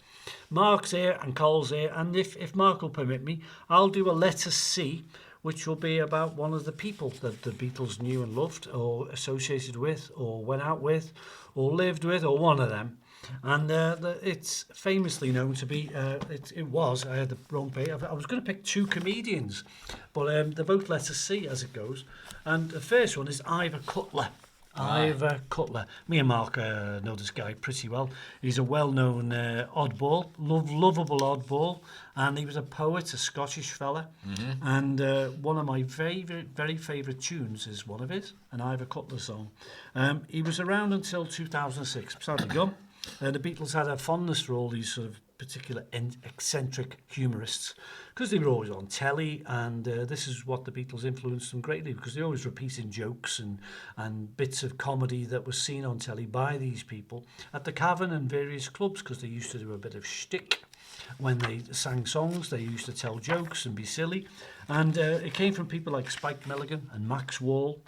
Mark's here and Col's here, and if Mark will permit me, I'll do a letter C, which will be about one of the people that the Beatles knew and loved, or associated with, or went out with, or lived with, or one of them. And it's famously known to be, I had the wrong page. I was going to pick two comedians, but they're both letter C as it goes. And the first one is Ivor Cutler. Ivor Cutler. Me and Mark know this guy pretty well. He's a well-known oddball, lovable oddball, and he was a poet, a Scottish fella. And one of my very favourite tunes is one of his, an Ivor Cutler song. He was around until 2006. Sadly gone. The Beatles had a fondness for all these sort of particular eccentric humorists because they were always on telly, and this is what the Beatles influenced them greatly, because they always repeating jokes and bits of comedy that was seen on telly by these people at the Cavern and various clubs, because they used to do a bit of shtick. When they sang songs, they used to tell jokes and be silly, and it came from people like Spike Milligan and Max Wall,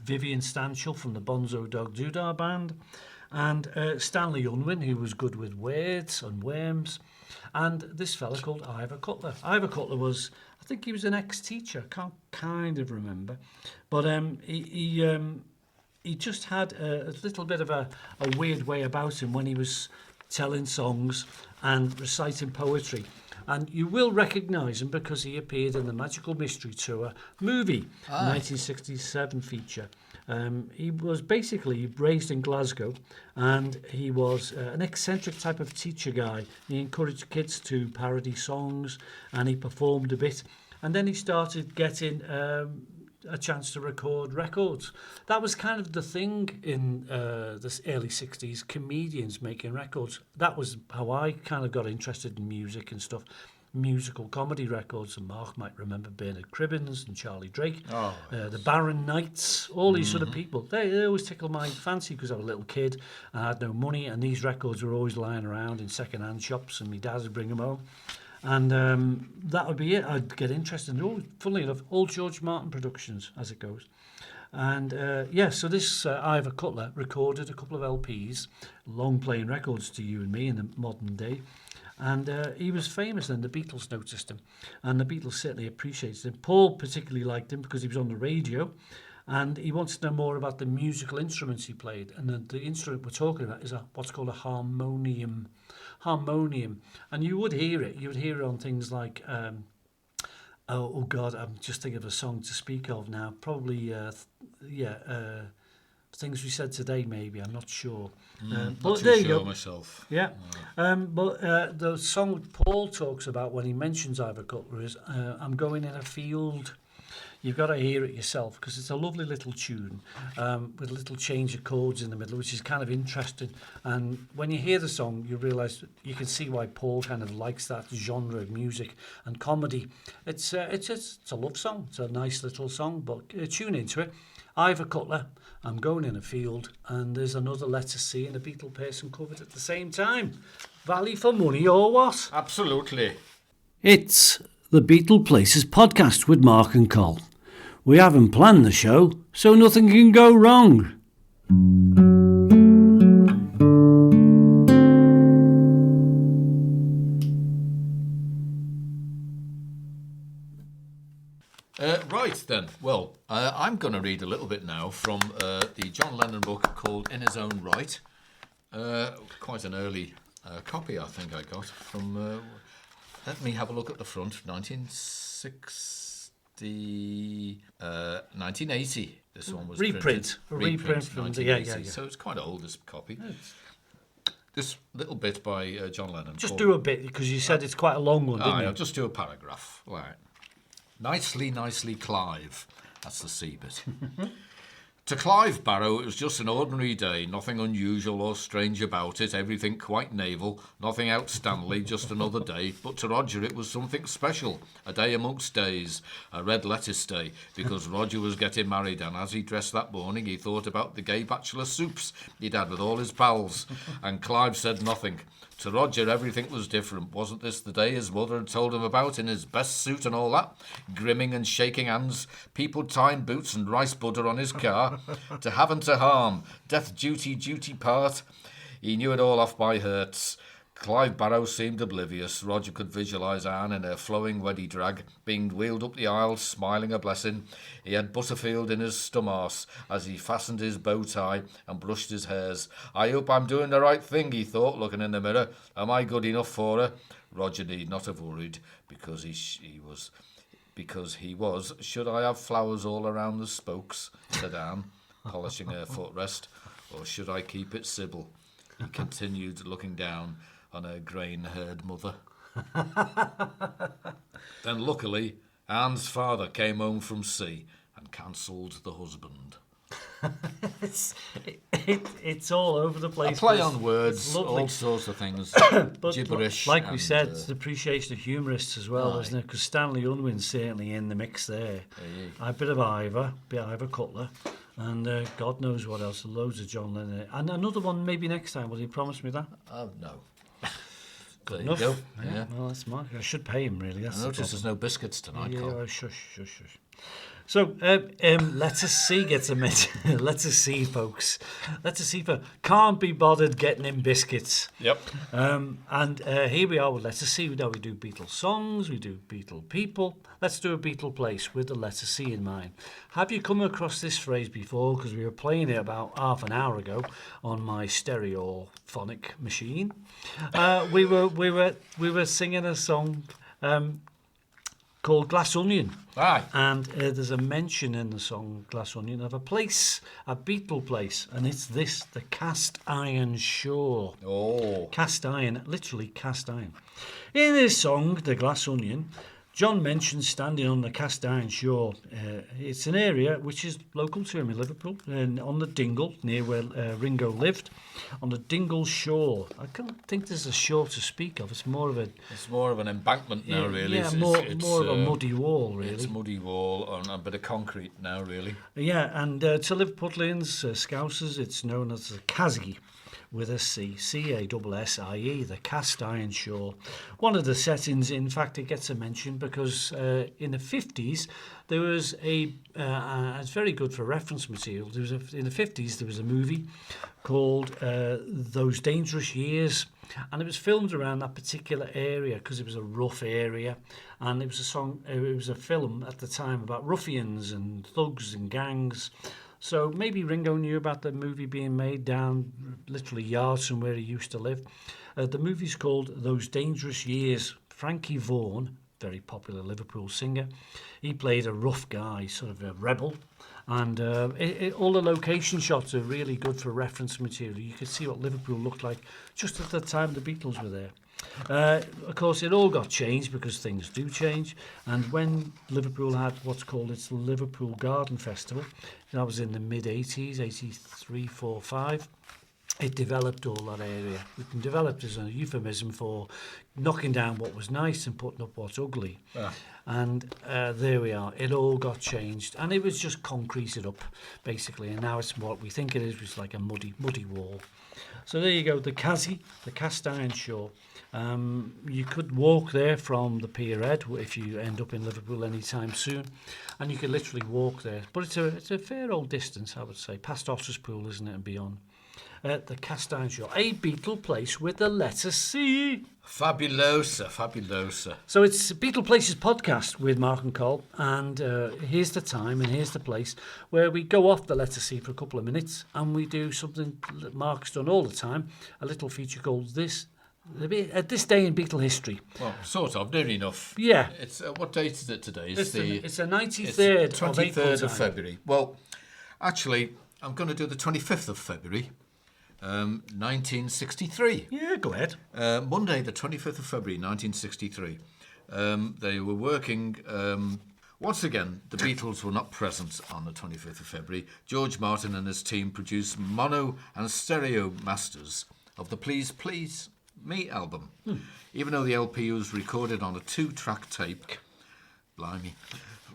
Vivian Stanshall from the Bonzo Dog Doodah Band, and Stanley Unwin, who was good with words and worms, and this fella called Ivor Cutler. Ivor Cutler was, I think he was an ex-teacher, can't kind of remember, but he just had a little bit of a weird way about him when he was telling songs and reciting poetry. And you will recognise him because he appeared in the Magical Mystery Tour movie, 1967 feature. He was basically raised in Glasgow, and he was an eccentric type of teacher guy. He encouraged kids to parody songs, and he performed a bit. And then he started getting a chance to record records. That was kind of the thing in the early 60s, comedians making records. That was how I kind of got interested in music and stuff. Musical comedy records, and Mark might remember Bernard Cribbins and Charlie Drake, the Barron Knights, all these sort of people. They always tickled my fancy because I was a little kid and I had no money, and these records were always lying around in second-hand shops, and my dad would bring them home. And that would be it. I'd get interested in, funnily enough, all George Martin productions as it goes. And so this Ivor Cutler recorded a couple of LPs, long-playing records to you and me in the modern day. And he was famous, and the Beatles noticed him. And the Beatles certainly appreciated him. Paul particularly liked him because he was on the radio, and he wanted to know more about the musical instruments he played. And the instrument we're talking about is what's called a harmonium. And you would hear it. You would hear it on things like... oh God, I'm just thinking of a song to speak of now. Probably, Things We Said Today, maybe. I'm not sure. Not too sure myself. Yeah. But the song Paul talks about when he mentions Ivor Cutler is I'm Going in a Field. You've got to hear it yourself because it's a lovely little tune with a little change of chords in the middle, which is kind of interesting. And when you hear the song, you realise you can see why Paul kind of likes that genre of music and comedy. It's a love song. It's a nice little song, but tune into it. Ivor Cutler, I'm Going in a Field, and there's another letter C and a Beatle person covered at the same time. Value for money or what? Absolutely. It's the Beatleplaces Podcast with Mark and Col. We haven't planned the show, so nothing can go wrong. Right then, well, I'm going to read a little bit now from the John Lennon book called In His Own Right. Quite an early copy, I think I got from, let me have a look at the front, 1980. This one was reprint from 1980. So it's quite old, this copy. This little bit by John Lennon. Just do a bit, because you said it's quite a long one, didn't you? I'll just do a paragraph. Right. Nicely, Clive. That's the C bit. To Clive Barrow, it was just an ordinary day, nothing unusual or strange about it, everything quite naval, nothing outstanding, just another day. But to Roger, it was something special, a day amongst days, a red lettuce day, because Roger was getting married, and as he dressed that morning, he thought about the gay bachelor soups he'd had with all his pals, and Clive said nothing. To Roger, everything was different. Wasn't this the day his mother had told him about in his best suit and all that? Grimming and shaking hands, people tying boots and rice butter on his car. To have and to harm, death duty part. He knew it all off by hurts. Clive Barrow seemed oblivious. Roger could visualise Anne in her flowing weddy drag, being wheeled up the aisle, smiling a blessing. He had Butterfield in his stummarse as he fastened his bow tie and brushed his hairs. I hope I'm doing the right thing, he thought, looking in the mirror. Am I good enough for her? Roger need not have worried, because he was. Should I have flowers all around the spokes? Said Anne. polishing her footrest, or should I keep it, Sybil? He continued, looking down on her grain-haired mother. Then, luckily, Anne's father came home from sea and cancelled the husband. It's all over the place. A play on words, all sorts of things, but gibberish. Like we said, it's the appreciation of humorists as well, Aye. isn't it? Because Stanley Unwin's certainly in the mix there. A bit of Ivor Cutler, and God knows what else. Loads of John Lennon. And another one maybe next time. Will you promise me that? Oh, no. Good There enough. you go. Yeah. Well, that's Mark. I should pay him, really. That's I notice there's no biscuits tonight, yeah, Col. oh, shush. So, Let Us See gets a mention. Let Us See, folks. Let Us See for can't be bothered getting in biscuits. Yep. And here we are with Let Us See. Now we do Beatle songs, we do Beatle people. Let's do a Beatle place with the Let Us See in mind. Have you come across this phrase before? Because we were playing it about half an hour ago on my stereophonic machine. We were singing a song called Glass Onion. Aye. And there's a mention in the song Glass Onion of a place, a Beatle place, and it's this, the cast iron shore. Oh. Cast iron, literally cast iron. In this song, The Glass Onion, John mentions standing on the cast iron shore. It's an area which is local to him in Liverpool, and on the Dingle, near where Ringo lived, on the Dingle shore. I don't think there's a shore to speak of. It's more of an embankment now, really. Yeah, It's more of a muddy wall, really. It's a muddy wall on a bit of concrete now, really. Yeah, and to Liverpudlians, Scousers, it's known as the Cassie, with a C, C-A-S-S-I-E, the cast iron shore. One of the settings, in fact, it gets a mention because in the 50s, there was it's very good for reference material. In the 50s, there was a movie called Those Dangerous Years, and it was filmed around that particular area because it was a rough area, and it was a film at the time about ruffians and thugs and gangs. So maybe Ringo knew about the movie being made down literally yards from where he used to live. The movie's called Those Dangerous Years. Frankie Vaughan, very popular Liverpool singer, he played a rough guy, sort of a rebel. And all the location shots are really good for reference material. You could see what Liverpool looked like just at the time the Beatles were there. Of course, it all got changed because things do change. And when Liverpool had what's called its Liverpool Garden Festival, that was in the mid-80s, 83, 4, 5, it developed all that area. It developed as a euphemism for knocking down what was nice and putting up what's ugly. Ah. And there we are. It all got changed. And it was just concreted up, basically. And now it's what we think it is, which is like a muddy wall. So there you go, the Cassie, the cast iron shore. You could walk there from the Pier Head if you end up in Liverpool anytime soon, and you could literally walk there. But it's a fair old distance, I would say, past Otterspool, isn't it, and beyond. The cast iron shore, a Beatle place with the letter C. Fabulosa. So it's Beatleplaces Podcast with Mark and Col, and here's the time and here's the place where we go off the letter C for a couple of minutes and we do something that Mark's done all the time, a little feature called This Day in Beatle History. Well, sort of, nearly enough. Yeah. It's what date is it today? It's the 93rd it's 23rd of time. February. Well, actually, I'm going to do the 25th of February, 1963. Yeah, go ahead. Monday, the 25th of February, 1963. They were working... once again, the Beatles were not present on the 25th of February. George Martin and his team produced mono and stereo masters of the Please Please Me album. Even though the LP was recorded on a 2-track tape, blimey,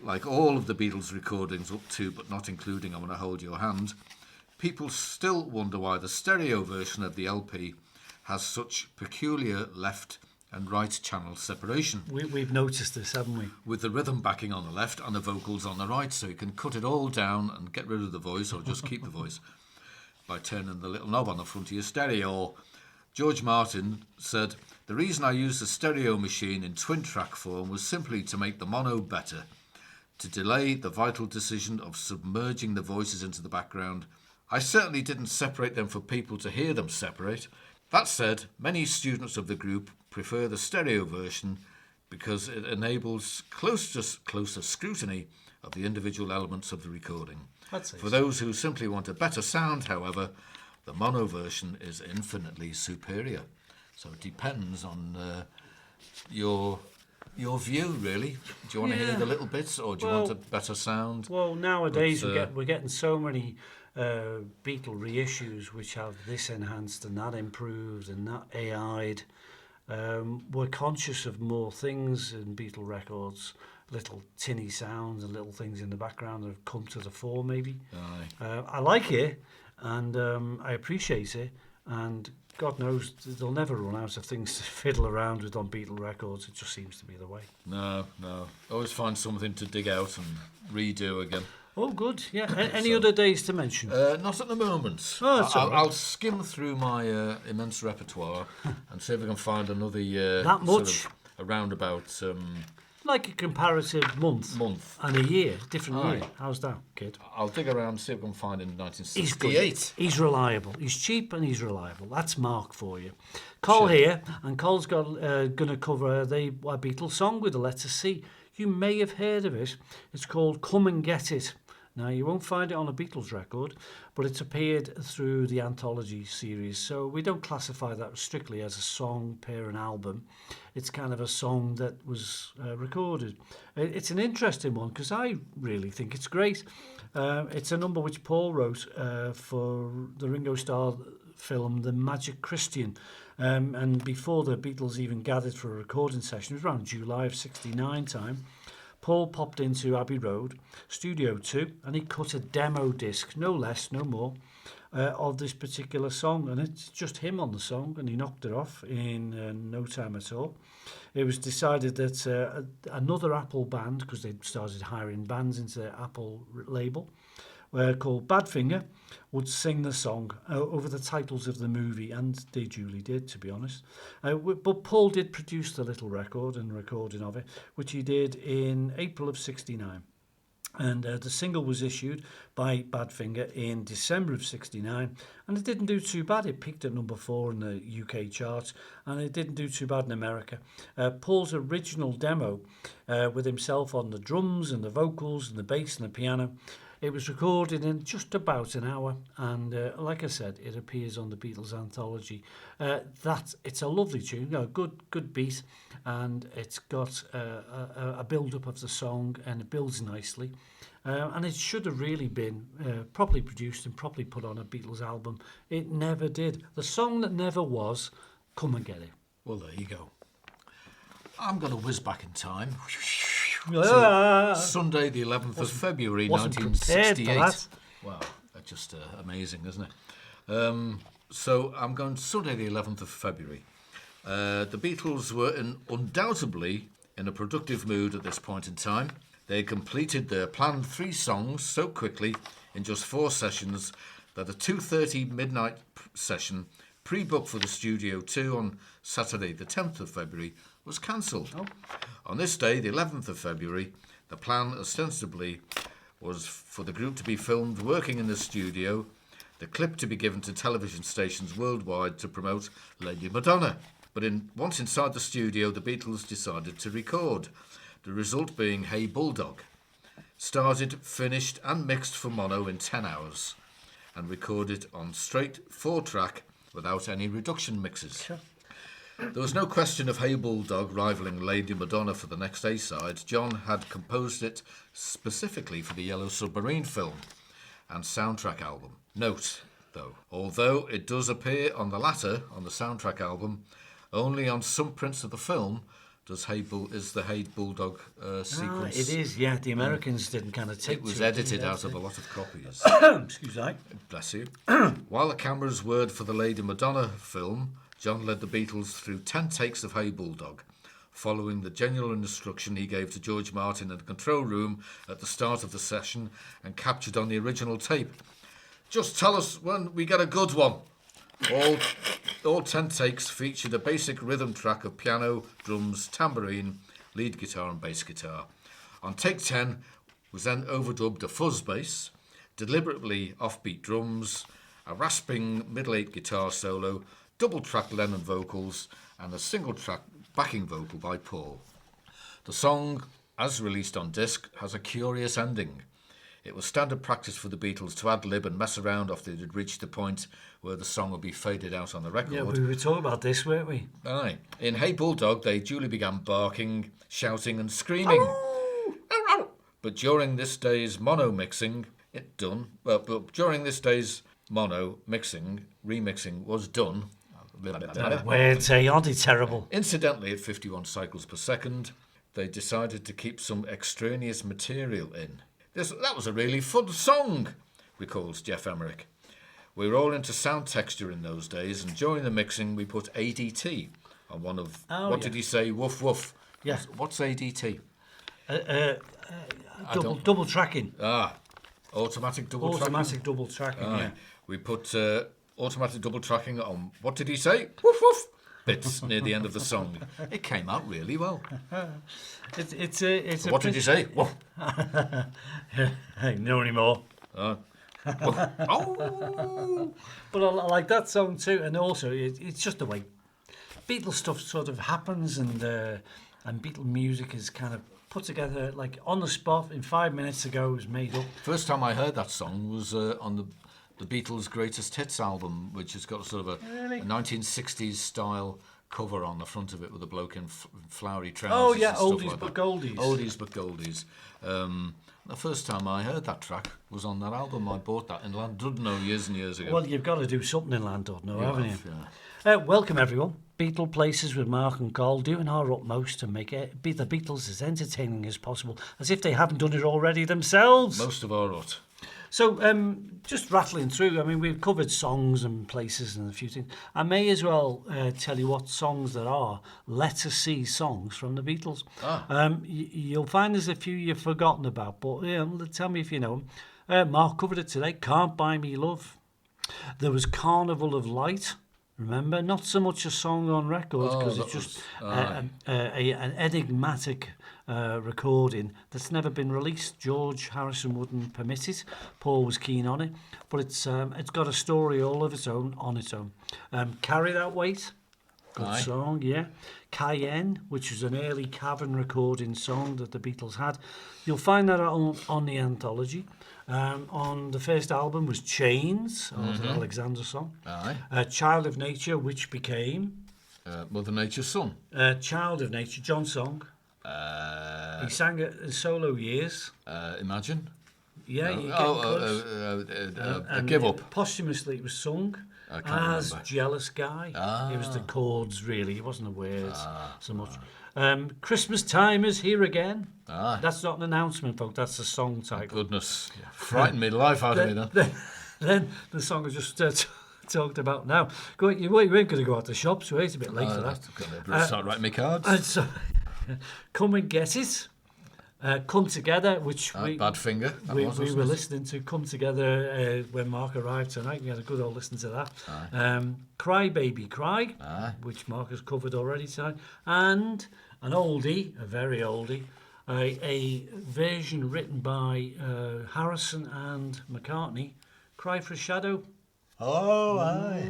like all of the Beatles recordings up to but not including I Wanna Hold Your Hand, people still wonder why the stereo version of the LP has such peculiar left and right channel separation. We've noticed this, haven't we? With the rhythm backing on the left and the vocals on the right, so you can cut it all down and get rid of the voice or just keep the voice by turning the little knob on the front of your stereo. George Martin said, "The reason I used the stereo machine in twin-track form was simply to make the mono better, to delay the vital decision of submerging the voices into the background. I certainly didn't separate them for people to hear them separate. That said, many students of the group prefer the stereo version because it enables closer scrutiny of the individual elements of the recording." I'd say For so. those who simply want a better sound, however, the mono version is infinitely superior. So it depends on your view, really. Do you want to hear the little bits, or do you want a better sound? Well, nowadays we're getting so many Beatle reissues which have this enhanced and that improved and that AI'd. We're conscious of more things in Beatle records, little tinny sounds and little things in the background that have come to the fore, maybe. I like it, and I appreciate it, and God knows they'll never run out of things to fiddle around with on Beatle records. It just seems to be the way. No. Always find something to dig out and redo again. Oh, good. Yeah. Any other days to mention? Not at the moment. Oh, that's all right. I'll skim through my immense repertoire and see if I can find another That much? sort of around about Like a comparative month and a year, different year. How's that, kid? I'll dig around, see if I can find in He's good. 1968. He's reliable. He's cheap and he's reliable. That's Mark for you. Col here, and Col's got going to cover a Beatles song with the letter C. You may have heard of it. It's called Come and Get It. Now, you won't find it on a Beatles record, but it's appeared through the anthology series, so we don't classify that strictly as a song per an album. It's kind of a song that was recorded. It's an interesting one because I really think it's great. It's a number which Paul wrote for the Ringo Starr film The Magic Christian, and before the Beatles even gathered for a recording session, it was around July of '69 time. Paul popped into Abbey Road, Studio 2, and he cut a demo disc, no less, no more, of this particular song. And it's just him on the song, and he knocked it off in no time at all. It was decided that another Apple band, because they started hiring bands into their Apple label, called Badfinger, would sing the song over the titles of the movie, and they duly did, to be honest. But Paul did produce the little record and recording of it, which he did in April of '69. And the single was issued by Badfinger in December of '69, and it didn't do too bad. It peaked at number 4 in the UK charts, and it didn't do too bad in America. Paul's original demo, with himself on the drums and the vocals and the bass and the piano, it was recorded in just about an hour, and like I said, it appears on the Beatles anthology. It's a lovely tune, good beat, and it's got a build-up of the song, and it builds nicely. And it should have really been properly produced and properly put on a Beatles album. It never did. The song that never was, Come and Get It. Well, there you go. I'm going to whiz back in time. Sunday, the 11th of February, wasn't 1968. Wow, that's just amazing, isn't it? So I'm going Sunday, the 11th of February. The Beatles were undoubtedly in a productive mood at this point in time. They completed their planned 3 songs so quickly in just 4 sessions that a 2:30 midnight session pre-booked for the Studio 2 on Saturday, the 10th of February, was cancelled. On this day, the 11th of February, the plan ostensibly was for the group to be filmed working in the studio, the clip to be given to television stations worldwide to promote Lady Madonna. But once inside the studio, the Beatles decided to record, the result being Hey Bulldog. Started, finished and mixed for mono in 10 hours and recorded on straight 4-track without any reduction mixes. Sure. There was no question of Hey Bulldog rivaling Lady Madonna for the next A-side. John had composed it specifically for the Yellow Submarine film and soundtrack album. Note, though, although it does appear on the latter, on the soundtrack album, only on some prints of the film is the Hey Bulldog sequence. It is, yeah. The Americans didn't kind of take It was to edited out of a lot of copies. Excuse me. Bless you. While the cameras whirred for the Lady Madonna film, John led the Beatles through 10 takes of Hey Bulldog, following the general instruction he gave to George Martin in the control room at the start of the session and captured on the original tape. Just tell us when we get a good one. All 10 takes featured a basic rhythm track of piano, drums, tambourine, lead guitar and bass guitar. On take 10 was then overdubbed a fuzz bass, deliberately offbeat drums, a rasping middle-eight guitar solo, double-track Lennon vocals and a single-track backing vocal by Paul. The song, as released on disc, has a curious ending. It was standard practice for the Beatles to ad-lib and mess around after they had reached the point where the song would be faded out on the record. Yeah, we were talking about this, weren't we? Aye. In Hey Bulldog, they duly began barking, shouting and screaming. But during this day's mono mixing, remixing was done. Words, aren't they terrible? Incidentally, at 51 cycles per second, they decided to keep some extraneous material in. That was a really fun song, recalls Jeff Emmerich. We were all into sound texture in those days, and during the mixing, we put ADT on one of... did he say? Woof woof. Yeah. What's ADT? Double tracking. Automatic double tracking. Automatic double tracking, yeah. We put automatic double tracking on, what did he say? Woof woof. Bits near the end of the song. It came out really well. What did you say? Woof. Hey, no anymore. Oh. But I like that song too, and also it's just the way Beatles stuff sort of happens, and Beatle music is kind of put together like on the spot in 5 minutes ago. It was made up. First time I heard that song was on the Beatles' Greatest Hits album, which has got sort of a 1960s style cover on the front of it with a bloke in flowery trousers. Oh yeah, and stuff oldies like but that. goldies. Oldies but goldies. The first time I heard that track was on that album. I bought that in Llandudno years and years ago. Well, you've got to do something in Llandudno, haven't you? Yeah. Welcome everyone. Beatleplaces with Mark and Col, doing our utmost to make the Beatles as entertaining as possible, as if they haven't done it already themselves. Most of our lot. So, just rattling through, I mean, we've covered songs and places and a few things. I may as well tell you what songs there are, letter C songs from the Beatles. You'll find there's a few you've forgotten about, but tell me if you know them. Mark covered it today, Can't Buy Me Love. There was Carnival of Light. Remember, not so much a song on records, because it's just an enigmatic recording that's never been released. George Harrison wouldn't permit it. Paul was keen on it, but it's got a story all of its own on its own. Carry That Weight, good song, yeah. Cayenne, which was an early Cavern recording song that the Beatles had. You'll find that on the anthology. On the first album was Chains, an Alexander song. Child of Nature, which became... Mother Nature's Son. Child of Nature, John's song. He sang it in solo years. Imagine. Yeah, No. you get close. And Give Up. Posthumously, it was sung I can't as remember. Jealous Guy. It was the chords, really. It wasn't the words so much. Christmas Time is Here Again. That's not an announcement, folks. That's a song title. Goodness. Frightened me life out of me then. Then the song I just talked about now. You weren't going to go out to shops, were you? It's a bit late for that. Start writing me cards. And so, Come and Get It. Come Together, which Bad Finger. We were listening to Come Together when Mark arrived tonight. We had a good old listen to that. Cry Baby Cry, which Mark has covered already tonight. And an oldie, a very oldie, a version written by Harrison and McCartney, Cry for a Shadow. Oh, aye.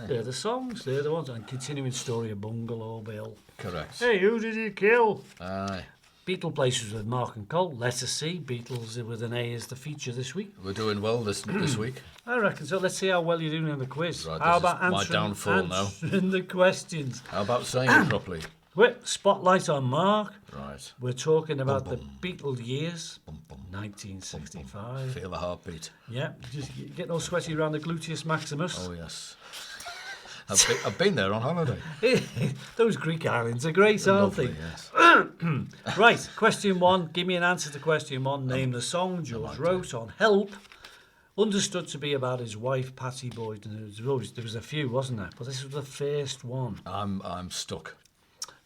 They're the songs, they're the ones. And Continuing Story of Bungalow Bill. Correct. Hey, who did he kill? Aye. Beatleplaces with Mark and Col. Letter C. Beatles with an A is the feature this week. We're doing well this week. I reckon so. Let's see how well you're doing in the quiz. Right, how this about is my downfall now. answering the questions? How about saying it properly? Quick, spotlight on Mark. Right. We're talking about the Beatle years. 1965. Feel the heartbeat. Yeah, just getting all sweaty around the gluteus maximus. Oh, yes. I've been there on holiday. Those Greek islands are great, aren't Lovely, they? yes. Right, question one. Give me an answer to question one. Name the song George wrote on Help. Understood to be about his wife, Pattie Boyd. And there was a few, wasn't there? But this was the first one. I'm stuck.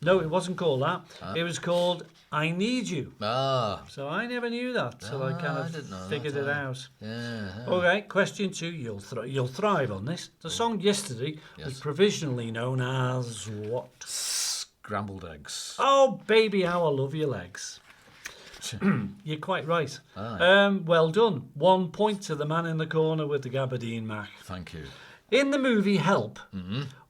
No, it wasn't called that. It was called I Need You. So I never knew that, so I kind of figured it out. Yeah. Okay, question two. You'll thrive on this. The song Yesterday was provisionally known as what? Scrambled eggs. Oh, baby, how I love your legs. You're quite right. Well done. 1 point to the man in the corner with the gabardine Mac. Thank you. In the movie Help,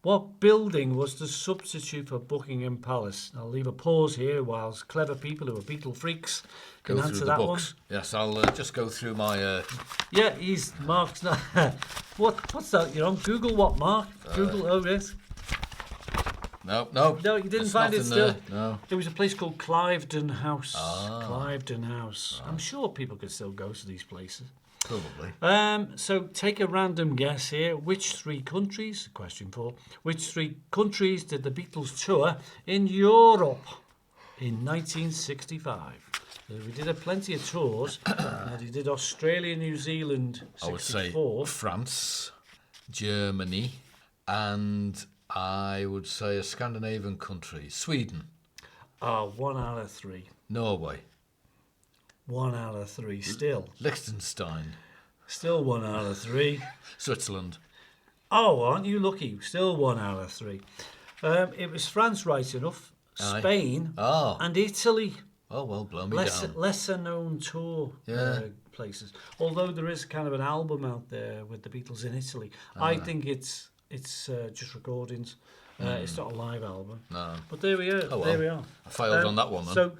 What building was the substitute for Buckingham Palace? I'll leave a pause here whilst clever people who are Beatle freaks can Go answer through the that books. one. Yes, I'll just go through my... Yeah, Mark's not... What's that? You're on Google what, Mark? Google, oh yes. No, you didn't it's find it nothing still? there. No. There was a place called Cliveden House. Cliveden House. I'm sure people could still go to these places. Probably. So take a random guess here. Which 3 countries, question 4, which 3 countries did the Beatles tour in Europe in 1965? We did plenty of tours. We did Australia, New Zealand, 64. I would say France, Germany, and I would say a Scandinavian country, Sweden. 1 out of 3. Norway. 1 out of 3 still. Liechtenstein. Still 1 out of 3. Switzerland. Oh, aren't you lucky? Still 1 out of 3. It was France, right enough. Spain and Italy. Oh, well, blow me down. Lesser known tour places. Although there is kind of an album out there with the Beatles in Italy. I think it's just recordings. It's not a live album. No. But there we are. Oh, well. There we are. I failed on that one then. So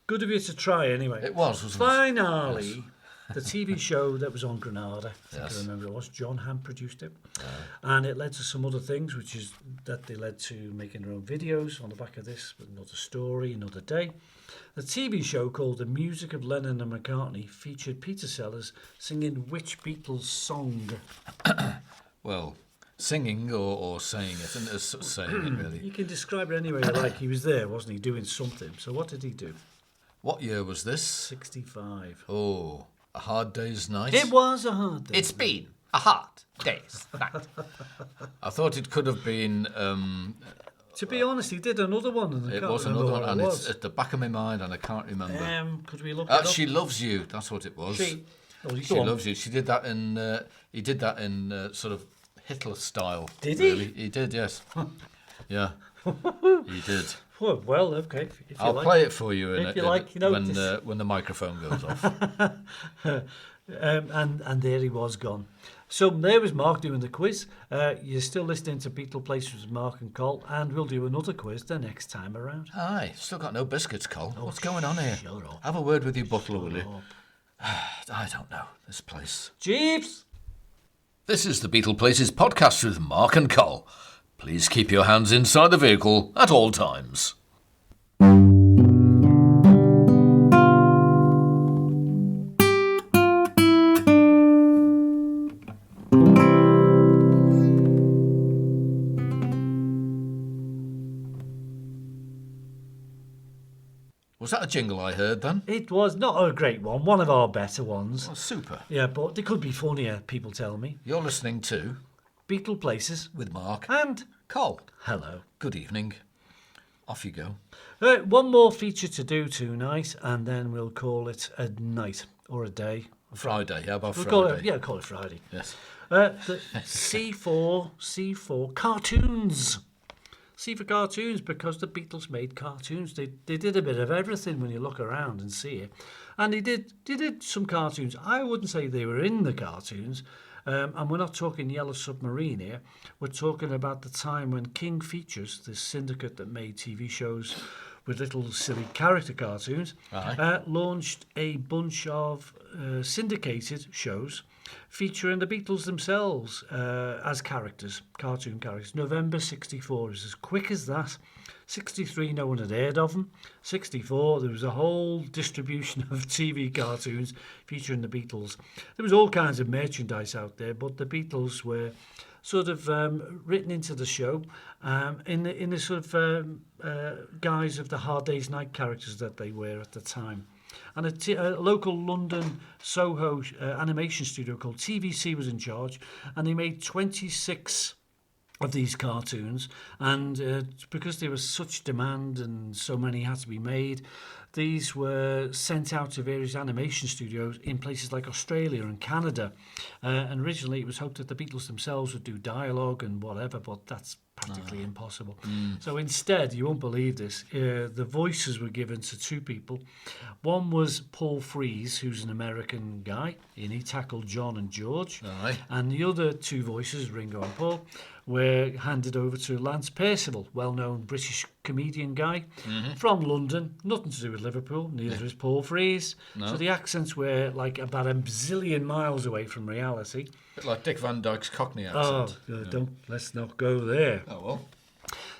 good of you to try anyway. It was, wasn't it? Finally, Yes. the TV show that was on Granada, I remember it was, John Hamm produced it. And it led to some other things, which is that they led to making their own videos on the back of this, another story, another day. The TV show called The Music of Lennon and McCartney featured Peter Sellers singing which Beatles song? Well, singing or saying it, and saying it really. You can describe it any way you like. He was there, wasn't he, doing something. So what did he do? What year was this? 65. Oh, a hard day's night. It was a hard day. It's been a hard day's night. I thought it could have been. To be honest, he did another one. And It was another one, and it's at the back of my mind, and I can't remember. Could we look it up? She Loves You. That's what it was. She Loves You. She did that in. He did that in sort of Hitler style. Did really. he? He did, yes. Yeah, he did. Well, okay. If you I'll like. play it for you If you like, you know, when the microphone goes off. And there he was gone. So there was Mark doing the quiz. You're still listening to Beatleplaces with Mark and Col, and we'll do another quiz the next time around. Aye, still got no biscuits, Col. What's going on here? Shut up. Have a word with your butler, will you? I don't know, this place. Jeeves! This is the Beatleplaces Podcast with Mark and Col. Please keep your hands inside the vehicle at all times. Was that a jingle I heard then? It was not a great one of our better ones. Oh, super. Yeah, but they could be funnier, people tell me. You're listening to Beatleplaces with Mark and Col. hello. Good evening. Off you go. One more feature to do tonight, and then we'll call it a night or a day. Friday. How about Friday? Call it Friday. Yes. The C4 cartoons. C for cartoons, because the Beatles made cartoons. They did a bit of everything when you look around and see it. And they did some cartoons. I wouldn't say they were in the cartoons. And we're not talking Yellow Submarine here. We're talking about the time when King Features, this syndicate that made TV shows with little silly character cartoons, launched a bunch of syndicated shows featuring the Beatles themselves as characters, cartoon characters. November 64 is as quick as that. 63, no one had heard of them. 64, there was a whole distribution of TV cartoons featuring the Beatles. There was all kinds of merchandise out there, but the Beatles were sort of written into the show in the sort of guise of the Hard Day's Night characters that they were at the time. And a local London Soho animation studio called TVC was in charge, and they made 26 of these cartoons, and because there was such demand and so many had to be made, these were sent out to various animation studios in places like Australia and Canada. And originally it was hoped that the Beatles themselves would do dialogue and whatever, but that's practically impossible. So instead, you won't believe this, the voices were given to two people. One was Paul Frees, who's an American guy, and he tackled John and George. Aye. And the other two voices, Ringo and Paul, were handed over to Lance Percival, well-known British comedian guy from London. Nothing to do with Liverpool, neither is Paul Frees. No. So the accents were like about a bazillion miles away from reality. Bit like Dick Van Dyke's Cockney accent. Let's not go there. Oh, well.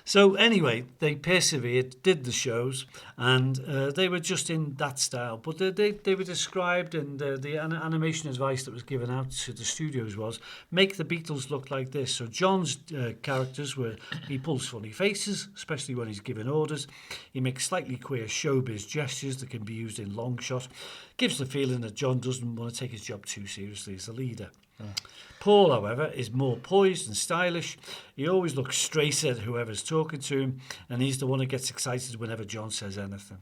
So anyway, they persevered, did the shows, and they were just in that style. But they were described, and the animation advice that was given out to the studios was, make the Beatles look like this. So John's characters were, he pulls funny faces, especially when he's giving orders. He makes slightly queer showbiz gestures that can be used in long shot. Gives the feeling that John doesn't want to take his job too seriously as a leader. Paul, however, is more poised and stylish. He always looks straight at whoever's talking to him, and he's the one who gets excited whenever John says anything.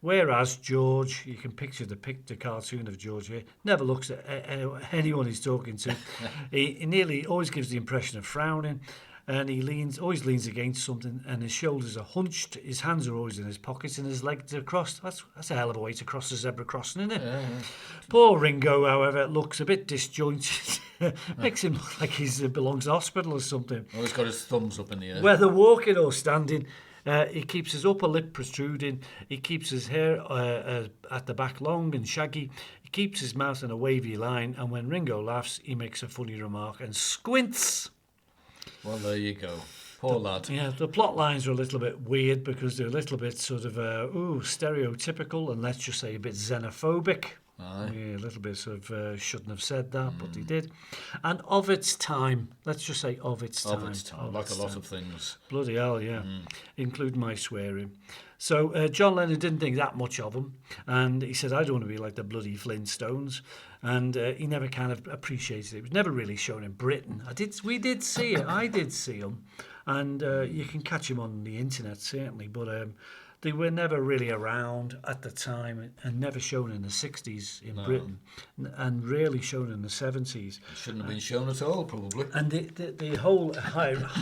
Whereas George, you can picture the cartoon of George here, never looks at anyone he's talking to. He nearly always gives the impression of frowning, and he always leans against something, and his shoulders are hunched, his hands are always in his pockets, and his legs are crossed. That's a hell of a way to cross a zebra crossing, isn't it? Yeah. Poor Ringo, however, looks a bit disjointed. Makes him look like he belongs to hospital or something. Always got his thumbs up in the air. Whether walking or standing, he keeps his upper lip protruding. He keeps his hair at the back long and shaggy. He keeps his mouth in a wavy line, and when Ringo laughs, he makes a funny remark and squints. Well, there you go. Poor lad. Yeah, the plot lines are a little bit weird because they're a little bit sort of, stereotypical, and let's just say a bit xenophobic. Aye. Yeah, a little bit sort of shouldn't have said that, but he did. And of its time, let's just say of its time. Of its time, like a lot of things. Bloody hell, yeah, including my swearing. So John Lennon didn't think that much of him, and he said, I don't want to be like the bloody Flintstones, and he never kind of appreciated it. It was never really shown in Britain. We did see it. I did see him, and you can catch him on the internet, certainly, but they were never really around at the time, and never shown in the 60s in Britain, and rarely shown in the 70s. It shouldn't have been shown at all, probably. And the whole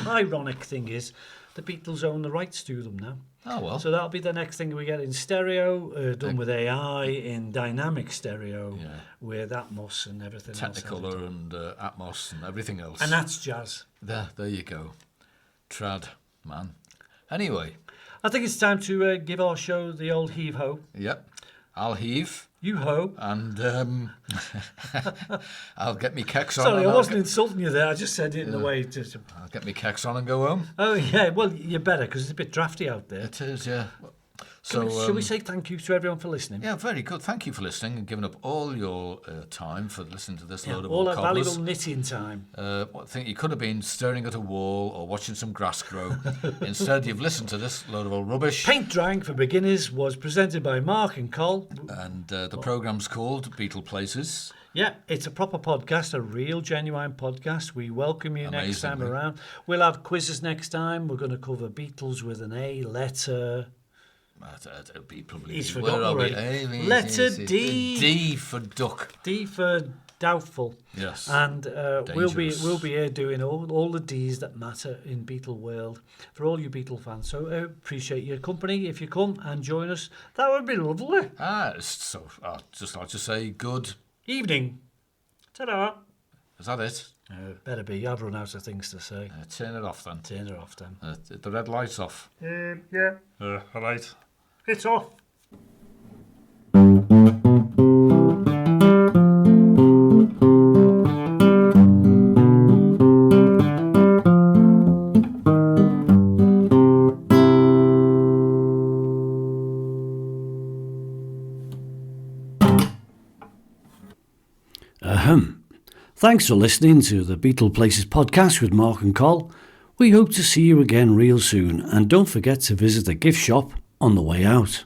ironic thing is, the Beatles own the rights to them now. Oh, well. So that'll be the next thing we get in stereo, done with AI, in dynamic stereo, with Atmos and everything Technicolor else. and Atmos and everything else. And that's jazz. There you go. Trad, man. Anyway. I think it's time to give our show the old heave-ho. Yep. I'll heave. You ho. And I'll get me keks on. Sorry, I wasn't insulting you there. I just said it in a way to... I'll get me keks on and go home. Oh, yeah. Well, you better, because it's a bit drafty out there. It is, yeah. So, shall we say thank you to everyone for listening? Yeah, very good. Thank you for listening and giving up all your time for listening to this load of all old our cobblers. valuable knitting time. I think you could have been staring at a wall or watching some grass grow. Instead, you've listened to this load of old rubbish. Paint Drying for Beginners was presented by Mark and Col. And the programme's called Beatleplaces. Yeah, it's a proper podcast, a real, genuine podcast. We welcome you next time around. We'll have quizzes next time. We're going to cover Beatles with an A letter. He's forgotten already. Letter D. D for duck. D for doubtful. Yes. And we'll be here doing all the D's that matter in Beatle world for all you Beatle fans. So appreciate your company. If you come and join us, that would be lovely. So I'd just like to say good evening. Ta-da. Is that it? Better be. I've run out of things to say. Turn it off then. Turn it off then. The red light's off. Yeah. All right. It's off. Thanks for listening to the Beatleplaces Podcast with Mark and Col. We hope to see you again real soon, and don't forget to visit the gift shop on the way out.